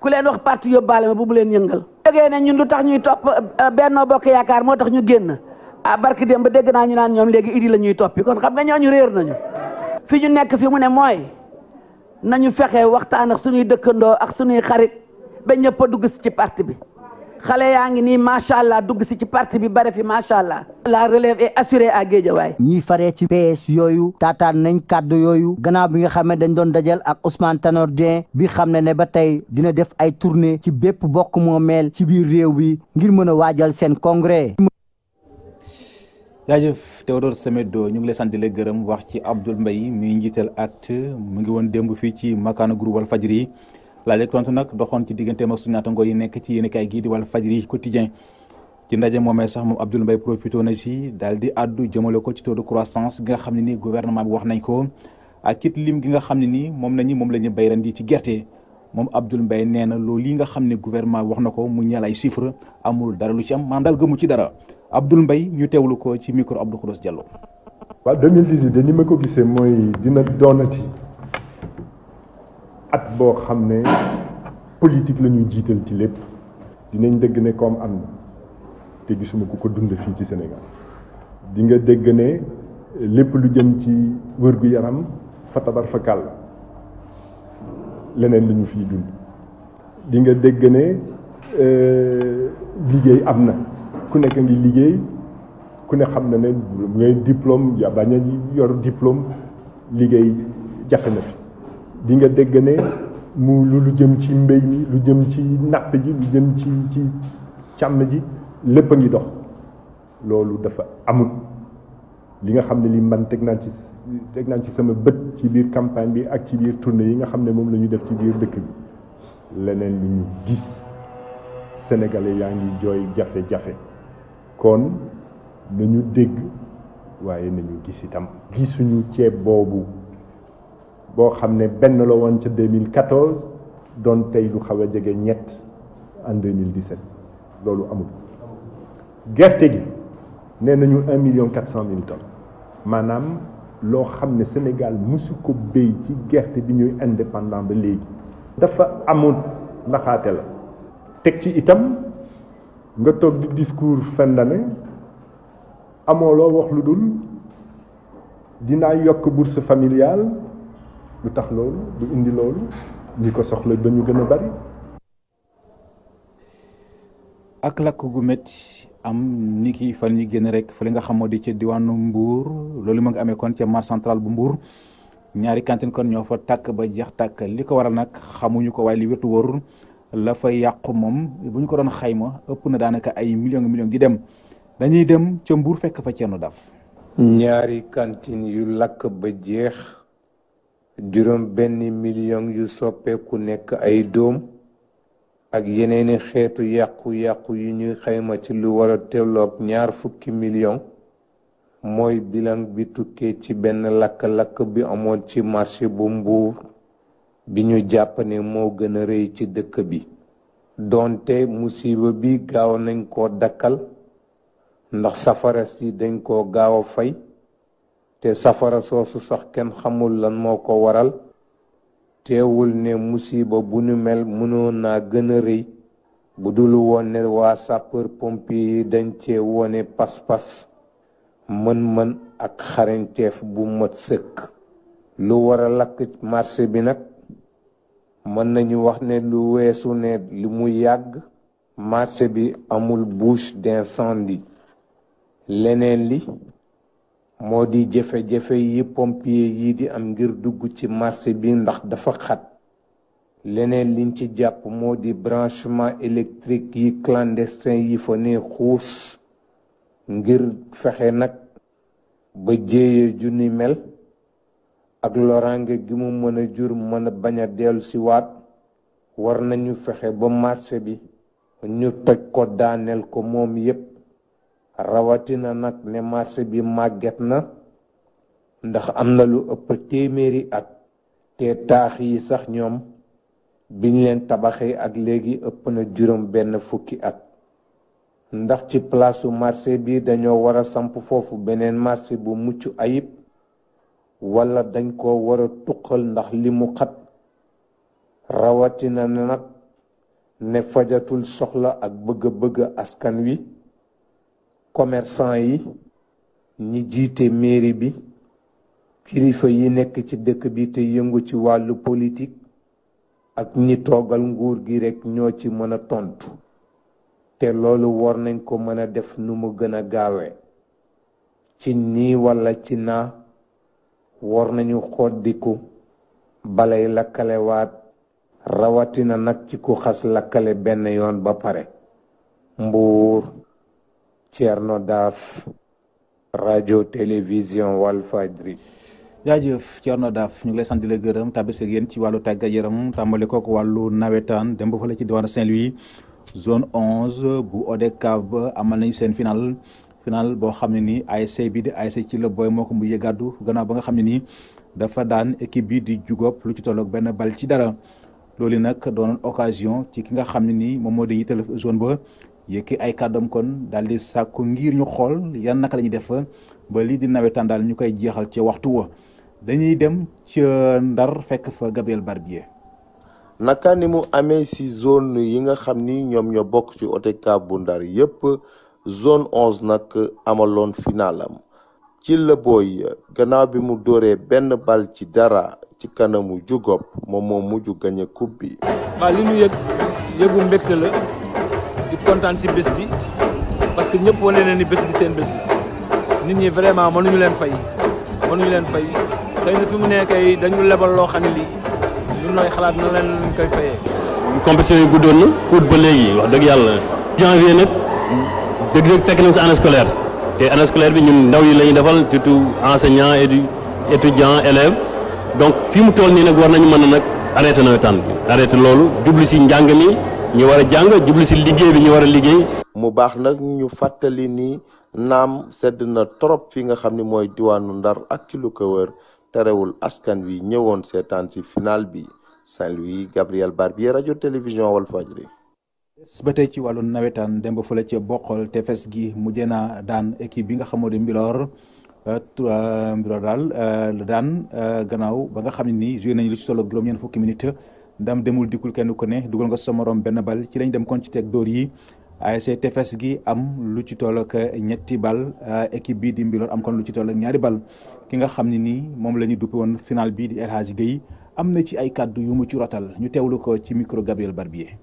ku leen wax parti yóbbaale ma bu mu leen yëngal jógee ne ñun lu tax ñuy topp Benno Bokk Yaakaar moo tax ñu génn barki dem ba dégg naa ñu naan ñoom léegi idi la ñuy toppi kon xam nga ñooñu réer nañu fi ñu nekk fi mu ne mooy nañu fexe waxtaan ak suñuy dëkkandoo ak suñuy xarit ba ñëpp a dugg si ci parti bi xale yaa ngi nii macha allah dugg si ci parti bi bare fi macha allah. la relève est assurée à Guédiawaye. ñiy faree ci PS yooyu taataan nañ kàddu yooyu gannaaw bi nga xam ne dañ doon dajal ak Ousmane Tanor Dieng bi xam ne ba tey dina def ay tournée ci bépp bokk moomeel ci biir réew bi ngir mën a waajal seen congrès. jaajëf Théodore Semedo ñu ngi lay sant di la gërëm wax ci Abdoul Mbaye mi njiital acte mu ngi woon démb fii ci makaana groupe Walfadjri laaj ak tontu nag doxoon ci digganteem ak suñu naataangoo yi nekk ci yéenekaay gii di Walfadjri quotidien ci ndaje moomee sax moom Abdoul Mbaye profité na si daal di àddu jëmale ko ci taux de croissance gi nga xam ne ni gouvernement bi wax nañ ko ak it lim gi nga xam ne nii moom la ñu bay ren di ci gerte moom Abdoul Mbaye nee na loolu yi nga xam ne gouvernement bi wax na ko mu ñeel ay chiffres amul dara lu ci am maanaam daal gëmu ci dara Abdoul Mbaye ñu teewlu ko ci micro Abdou Khoudoss Diallo. waaw 2018 de ni ma ko gisee mooy dina doonati at boo xam ne politique la ñuy jiital ci lépp dinañ dégg ne comme am na te gisuma ku ko dund fii ci Sénégal di nga dégg ne lépp lu jëm ci wër-gu-yaram fa tabar fa kàll leneen lu ñu fiy dund di nga dégg ne liggéey am na ku nekk ngi liggéey ku ne xam na ne ngay diplôme ya bañ a yor diplôme liggéey jafe na fi di nga dégg ne mu lu jëm ci mbéy mi lu jëm ci napp ji lu jëm ci càmm ji lépp a ngi dox loolu dafa amul li nga xam ne li man teg naa ci sama bët ci biir campagne bi ak ci biir tournée yi nga xam ne moom la ñu def ci biir dëkk bi leneen lu ñu gis sénégalais yaa ngi jooy jafe-jafe kon nañu dégg waaye nañu gis itam gisuñu ceeb boobu boo xam ne benn la woon ca 2014 doon tey lu xaw a jege ñett en 2017 loolu amul gerte gi nee nañu 1,4 million tonnes maanaam loo xam ne Sénégal musu ko béy ci gerte bi ñuy indépendant ba léegi dafa amul naxaate la teg ci itam nga toog di discours fin d'année amoo loo wax lu dul dinaa yokk bourse familiale lu tax loolu du indi loolu ñi ko soxla dañu gën a bari. ak lakk gu métti am ni ki fan yi génn rek fële nga xamoo di ci diwaanu Mbour loolu ma nga amee kon ca marché central bu Mbour ñaari cantine kon ñoo fa tàkk ba jeex tàkk li ko waral nag xamuñu ko waaye li wetu wóor la fa yàqu moom bu ñu ko doon xayma ëpp na daanaka ay millions gi dem dañuy dem ca Mbour fekk fa Thierno Daf. ñaari cantine yu lakk ba jeex juróom benn million yu soppeeku nekk ay doom ak yeneeni xeetu yàqu-yàqu yu ñuy xayma ci lu war a tolloog 20 million mooy bilan bi tukkee ci benn lakk-lakk bi amoon ci marché bu Mbour bi ñu jàpp ne moo gën a rëy ci dëkk bi doonte musiba bi gaaw nañ koo dakkal ndax safara si dañ koo gaaw a fay te safara soosu sax kenn xamul lan moo ko waral teewul ne musiba bu nu mel mënoon naa gën a rëy bu dul woon ne waa sapeur pompier yi dañ cee wone pas-pas mën-mën ak xarañteef bu mat sëkk lu war a lakk marché bi nag mën nañu wax ne lu weesu ne li mu yàgg marché bi amul bouche d'incendie leneen li moo di jafe-jafe yi pompier yi di am ngir dugg ci marché bi ndax dafa xat leneen liñ ci jàpp moo di branchement électrique yi clandestin yi fa ne xuus ngir fexe nag ba jéeye ju ni mel ak loraange gi mu mën a jur mën a bañ a dellu si waat war nañu fexe ba marché bi ñu toj ko daaneel ko moom yépp rawatina nag ne marché bi màgget na ndax am na lu ëpp téeméeri at te taax yi sax ñoom biñ leen tabaxee ak léegi ëpp na juróom benn fukki at ndax ci palaasu marché bi dañoo war a samp foofu beneen marché bu mucc ayib wala dañ ko war a tuqal ndax li mu xat rawatina nag ne fajatul soxla ak bëgg-bëgg askan wi commerçant yi ñi jiite mairie bi kilifa yi nekk ci dëkk bi te yëngu ci wàllu politique ak ñi toogal nguur gi rekk ñoo ci mën a tontu te loolu war nañ ko mën a def nu mu gën a gaawee ci nii walla ci naa war nañu xoddiku balay lakkalewaat rawatina nag ci ku xas lakkale benn yoon ba pare. Mbour, Thierno Daf, radio télévision Walfadjri. jaajëf Thierno Daaf ñu ngi lay sant di la gërëm tàbbise ak yéen ci wàllu tàggat yaram tàmbali kook wàllu nawetaan dem ba fële ci diwaanu Saint-Louis zone 11 bu ODCAV amal nañ seen final boo xam ne nii ASC bi di ASC ci la booy moo ko mujjee gàddu gannaaw ba nga xam ne nii dafa daan équipe bi di jugop lu ci tolloog benn bal ci dara loolu nag doonoon occasion ci ki nga xam ne nii moom moo di yitteel zone ba yëkki ay kàddoom kon daal di sàkku ngir ñu xool yan naka la ñuy def ba lii di nawetaan daal ñu koy jeexal ci waxtu wa dañuy dem ci Ndar fekk fa Gabriel Barbier. naka ni mu amee ci zone yi nga xam ni ñoom ñoo bokk ci ODCAV bu Ndar yépp zone 11 nag amaloon finalam ci la booy gannaaw bi mu dóoree benn bal ci dara ci kanamu jugop moom moo mujj gañe coupe bi. waaw li ñu yëgu mbégte la di kontaan ci bés bi parce que ñëpp wane na ni bés bi seen bés la nit ñi vraiment mënuñu leen fay xëy na fi mu nekkee dañu lebal loo xam ne lii ñun nooy xalaat na leen luñ koy fayee. compétition yi guddoon na pour ba léegi wax dëgg yàlla janvier nag dëgg-dëgg fekk nañ si année scolaire te année scolaire bi ñun ndaw yi la ñuy defal surtout enseignants étudiants élèves donc fi mu toll nii nag war nañu mën a nag arrêté nawetaan bi arrêté loolu jublu si njàng mi ñu war a jàng jublu si liggéey bi ñu war a liggéey. mu baax nag ñu fàttali ni naam sedd na trop fi nga xam ni mooy diwaanu Ndar ak ki lu ko wër terewul askan wi ñëwoon seetaan ci final bi Saint-Louis Gabriel Barbier rajo télévision Walfadjri. ba tey ci wàllu nawetaan dem ba fële ca boqol tefes gi mujjee na daan équipe bi nga xamoo di Mbilor daal daan gannaaw ba nga xam ne nii joué nañu lu ci solo juróom-ñeent fukki minutes ndam demul dikkul kenn ku ne dugal nga sa morom benn bal ci lañ dem kon ci teg dóor yi ASC tefes gi am lu ci toll ak ñetti bal équipe bi di Mbilor am kon lu ci toll ak ñaari bal ki nga xam ne nii moom la ñu duppe woon final bi di El Hadji Gueye am na ci ay kàddu yu mu ci rotal ñu teewlu ko ci micro Gabriel Barbier.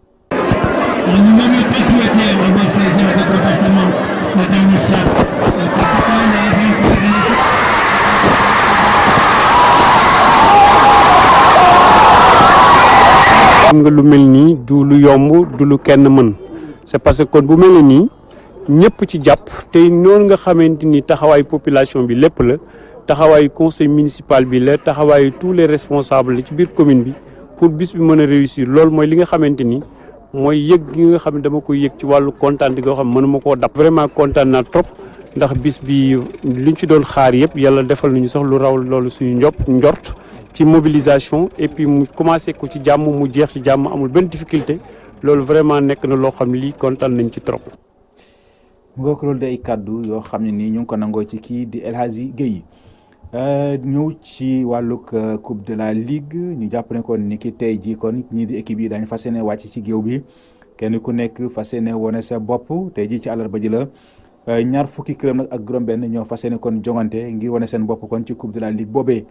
xam nga lu mel nii du lu yomb du lu kenn mën c'est parce que kon bu mel nii ñëpp ci jàpp te noonu nga xamante ni taxawaayu population bi lépp la taxawaayu conseil municipal bi la taxawaayu tous les responsables ci biir commune bi pour bis bi mën a réussir loolu mooy li nga xamante ni mooy yëg gi nga xam ne dama koy yëg ci wàllu kontaan goo xam ne mënuma koo dab. vraiment kontaan naa trop ndax bis bi liñ ci doon xaar yëpp yàlla defal nañu sax lu raw loolu suñu njort ci mobilisation et puis mu commencé ko ci jàmm mu jeex ci jàmm amul benn difficulté loolu vraiment nekk na loo xam ne lii kontaan nañ ci trop. mu nga ko loolu day kàddu yoo xam ne nii ñu ngi ko nangoo ci kii di El Hadji Gueye ñëw ci wàllug coupe de la ligue ñu jàpp ne kon ni ki tey jii kon ñii di équipe yi daañu fas yéene wàcc ci géew bi kenn ku nekk fas yéene wone sa bopp tey jii ci àllarba ji la ñaar fukki club nag ak juróom-benn ñoo fas yéene kon jongante ngir wane seen bopp kon ci coupe de la ligue boobee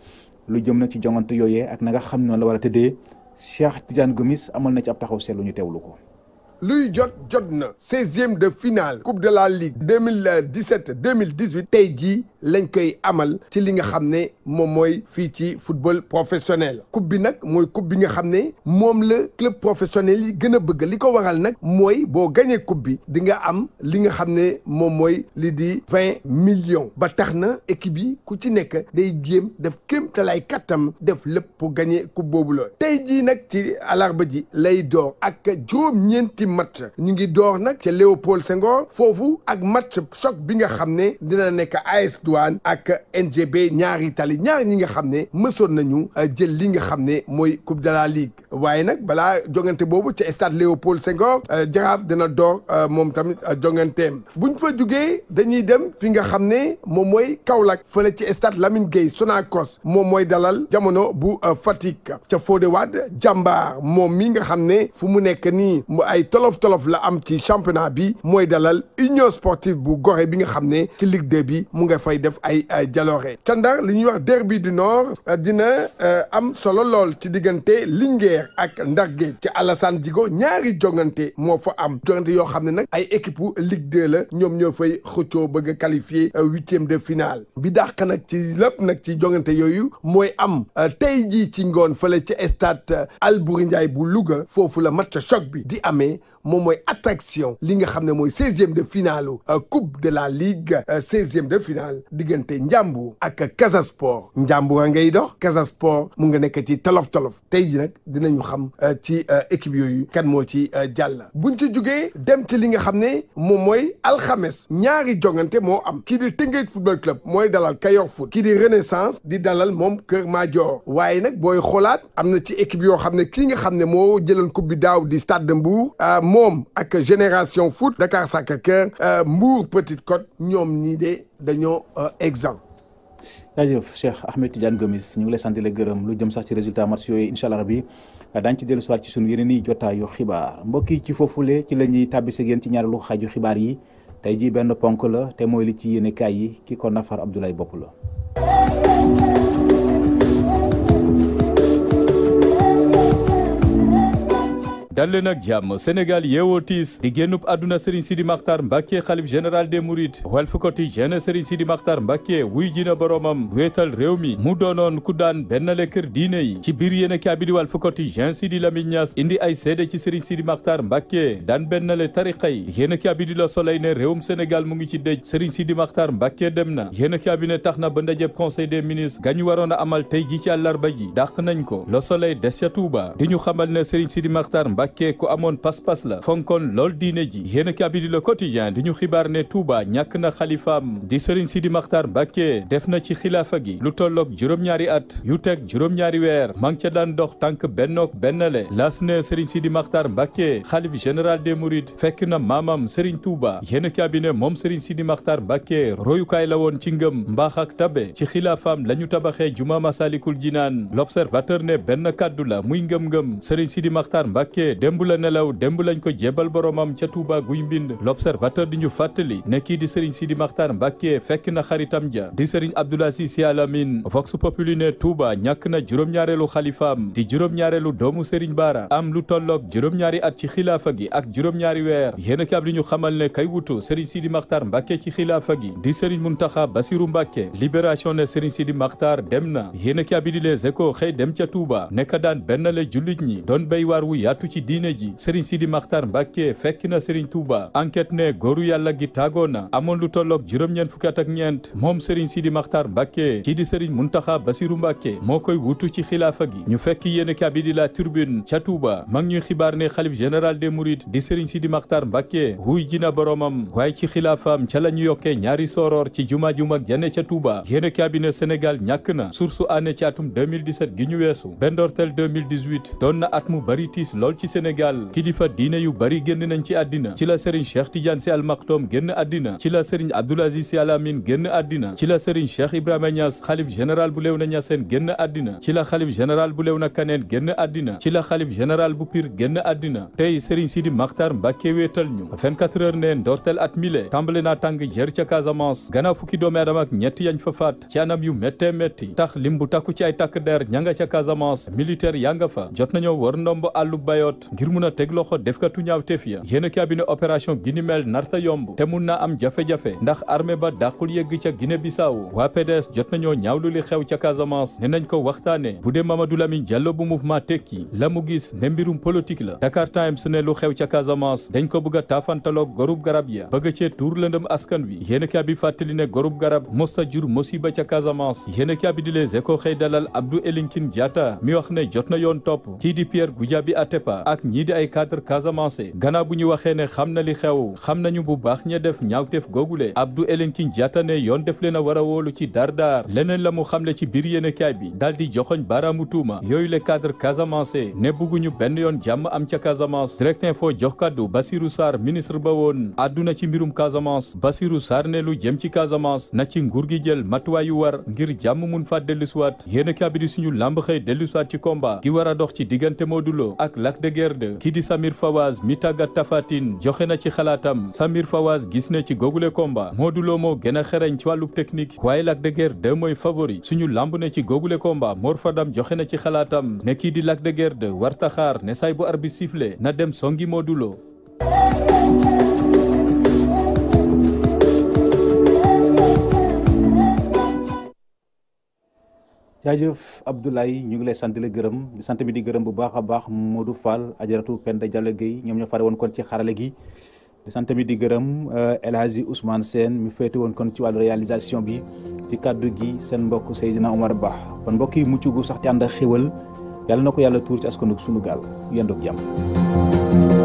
lu jëm nag ci jongante yooyee ak na nga xam noonu la war a tëddee Cheikh Tidiane Gomis amal na ci ab taxaw seetlu ñu teewlu ko. luy jot na 16e de finale coupe de la ligue 2017-2018 tey jii lañ koy amal ci li nga xam ne moom mooy fii ci football professionnel coupe bi nag mooy coupe bi nga xam ne moom la club professionnel yi gën a bëgg li ko waral nag mooy boo gañee coupe bi di nga am li nga xam ne moom mooy li di 20 millions ba tax na équipe yi ku ci nekk day jéem def kéemtalaay kattam def lépp pour gagner coupe boobu la tey jii nag ci alarba ji lay door ak juróom-ñeenti match ñu ngi door nag ca Léopold Senghor foofu ak match choc bi nga xam ne dina nekk AS Douane ak NGB ñaari tali ñaar ñi nga xam ne mësoon nañu jël li nga xam ne mooy coupe de la ligue waaye nag balaa jongante boobu ca stade Léopold Senghor Jaraaf dina door moom tamit jonganteem buñ fa jugee dañuy dem fi nga xam ne moom mooy Kaolack fële ci stade Lamine Gueye Sonacos moom mooy dalal jamono bu Fatick ca Fodé Wade Jàmbaar moom mi nga xam ne fu mu nekk nii mu ay tolof la am ci championnat bi mooy dalal Union Sportive bu Gorée bi nga xam ne ci Ligue 2 bi mu nga fay def ay jaloore ca Ndar li ñuy wax derby du Nord dina am solo lool ci diggante Linguère ak Ndar Géej ci Alassane Djigo ñaari jongante moo fa am jongante yoo xam ne nag ay équipe Ligue 2 la ñoom ñoo fay xëccoo bëgg a qualifier 8e de finale bi dàq nag ci lépp nag ci jongante yooyu mooy am tey jii ci ngoon fële ci stade Albouri Ndiaye bu Louga foofu la match choc bi di amee moom mooy attraction li nga xam ne mooy 16e de finale coupe de la ligue 16e de finale diggante Njàmbur ak Casa Sport Njàmbur a ngay dox Casa Sport mu nga nekk ci tolof tey ji nag dinañu xam ci équipe yooyu kan moo ci jàll buñ ci jugee dem ci li nga xam ne moom mooy alxames ñaari jongante moo am kii di Tëngéej football club mooy dalal Kayor foot kii di Renaissance di dalal moom Kër Madior waaye nag booy xoolaat am na ci équipe yoo xam ne kii nga xam ne moo jëloon coupe bi daaw di Stade de Mbour moom ak Génération Foot Dakar Sacré-Cœur Mbour Petite Côte ñoom ñii de dañoo exempt. jaajëf Cheikh Ahmed Tidiane Gomis ñu ngi lay sant la gërëm lu jëm sax ci résultat match yooyu incha allah rabi daañu ci dellu soir ci sunu yeneen i jotaayu xibaar mbokk yi ci foofule ci la ñuy tàbbise yéen ci ñaareelu xaaju xibaar yi tey jii benn ponk la te mooy li ci yéene kaay yi ki ko nafar Abdoulaye Bopp la. dal leen ak jàmm Sénégal yeewoo tiis di génnub àdduna Serigne Sidi Makhtar Mbacké xalif général des Mourides Walf Quotidien Serigne Sidi Makhtar Mbacké wuy jina boromam wéetal réew mi mu doonoon ku daan bennale kër diine yi ci biir yéen a bi di Walf Quotidien Sidi Lamine Niass indi ay seede ci Serigne Sidi Makhtar Mbacké daan bennale tariqa yi yéen a bi di Le Soleil ne réewum Sénégal mu ngi ci dëj Serigne Sidi Makhtar Mbacké dem na yéen a bi ne tax na ba ndajeb conseil des ministres gañu waroon a amal tey ji ci àllarba ji dàq nañ ko Le Soleil des ca Touba di ñu xamal ne Serigne Sidi Makhtar Mbacké ku amoon pas-pas la fonkoon lool diine ji yéen a bi di Le Quotidien di ñu xibaar ne Touba ñàkk na xalifaam di Serigne Sidi Makhtar Mbacké def na ci xilaafa gi lu tolloog juróom-ñaari at yu teg juróom-ñaari weer maa ngi ca daan dox tànk bennook bennale las ne Serigne Sidi Makhtar Mbacké xalif général des Mourides fekk na maamam Serigne Touba yéen a bi ne moom Serigne Sidi Makhtar Mbacké royukaay la woon ci ngëm mbaax ak tabe ci xilaafaam la ñu tabaxee juma Masalikul Jinaan L'Observateur ne benn kàddu la muy ngëm-ngëm Serigne Sidi Makhtar Mbacké démb la nelaw démb lañ ko jébal boromam ca Touba guy mbind L'Observateur di ñu fàttali ne kii di Serigne Sidi Makhtar Mbacké fekk na xaritam ja di Serigne Abdoul Aziz Sy Al Amine Vox Populi ne Touba ñàkk na juróom-ñaareelu xalifaam di juróom-ñaareelu doomu Serigne Bara am lu tolloog juróom-ñaari at ci xilaafa gi ak juróom-ñaari weer yéen a li ñu xamal ne kay wutu Serigne Sidi Makhtar Mbacké ci xilaafa gi di Serigne Mountakha Bassirou Mbacké Libération ne Serigne Sidi Makhtar dem na yéen a bi di Les Échos xëy dem ca Touba nekk daan bennale jullit ñi doon béy waar wu yaatu ci diine ji Serigne Sidi Makhtar Mbacké fekk na Serigne Touba enquête ne góoru yàlla gi tàggoo na amoon lu tolloog juróom-ñeent fukki at ak ñeent moom Serigne Sidi Makhtar Mbacké kii di Serigne Mountakha Bassirou Mbacké moo koy wutu ci xilaafa gi ñu fekk yéen bi di La Tribune ca Touba mag ñuy xibaar ne xalif général des Mourides di Serigne Sidi Makhtar Mbacké wuy jina boromam waaye ci xilaafaam ca la ñu yokkee ñaari sooroor ci juma ju mag jane ca Touba yéen bi ne Sénégal ñàkk na source année ci atum 2017 gi ñu weesu bendortel 2018 doon na at mu bari tiis lool ci Sénégal kilifa diine yu bari génn nañ ci àddina ci la Serigne Cheikh Tidiane Sy Al Maktoum génn àddina ci la Serigne Abdoul Aziz Sy Al Amine génn àddina ci la Serigne Cheikh Ibrahima Niass xalif général bu Léona Niassène génn àddina ci la xalif général bu Léona Kaneen génn àddina ci la xalif général bu Pire génn àddina tey Serigne Sidi Makhtar Mbacké wéetal ñu 24 heures ne ndorteel at mile tàmbale naa tàng jër ca Casamance gannaaw fukki doomi aadama ak ñetti yañ fa faat ci anam yu méttee métti tax lim bu takku ci ay takk der ña nga ca Casamance militaire yaa nga fa jot nañoo war ndomb àllu Bayot ngir mun a teg loxo defkatu ñaawteef ya yéen a bi ne opération gi ni mel narta yomb te mun naa am jafe-jafe ndax armée ba dàqul yegg ca Guinée Bissau waa PDS jot nañoo ñaawlu li xew ca Casamance ne nañ ko waxtaane bu dee Mamadou Lamine Diallo bu mouvement tekki la mu gis ne mbirum politique la Dakar Times ne lu xew ca Casamance dañ ko bëgg a taafantaloog gorub garab ya bëgg cee tuur lëndëm askan wi yéen a bi fàttali ne gorub garab mosta jur musiba ca Casamance yéen a bi di Les Échos xëy dalal Abdou Elinkine Diatta mi wax ne jot na yoon topp kii di Pierre Goudiaby Atepa ak ñii di ay cadre Casamance gannaaw bu ñu waxee ne xam na li xew xam nañu bu baax ña def ñaawteef googule Abdou Elinkine Diatta ne yoon def leen a war a wóolu ci dar leneen la mu xamle ci biir yéenekaay bi daal di joxoñ baaraamu tuuma yooyu le cadre Casamance ne bugguñu benn yoon jàmm am ca Casamance Direct Info jox kaddu Bassirou Sarr ministre ba woon àdduna ci mbirum Casamance Bassirou Sarr ne lu jëm ci Casamance na ci nguur gi jël matuwaay yu war ngir jàmm mun fa dellusiwaat yéenekaay bi di suñu lamb xëy dellusiwaat ci combat gi war a dox ci diggante Modou Lo ak Lac de Guiers 2 kii di Samir Fawaz mi tàggat Tapha Tine joxe na ci xalaatam Samir Fawaz gis ne ci googule combat Modou Lo moo gën a xereñ ci wàllu technique waaye Lac de Guiers 2 mooy favori suñu lamb ne ci googule combat Mor Fadam joxe na ci xalaatam ne kii di Lac de Guiers 2 warta xaar ne say bu arbitre sifflé na dem songi Modou Lo jaajëf Abdoulaye ñu ngi lay sant di la gërëm di sant bi di gërëm bu baax a baax Modou Fall Ajaratu Penda Diallo Gueye ñoom ñoo fare woon kon ci xarale gi di sant bi di gërëm El Hadji Ousmane Sène mi féete woon kon ci wàllu réalisation bi ci kàddu gi seen mbokk Seydina Omar Ba kon mbokk yi mucc gu sax ci ànd ak xéwal yàlla na ko yàlla tuur ci askanu sunu gaal yendoog jàmm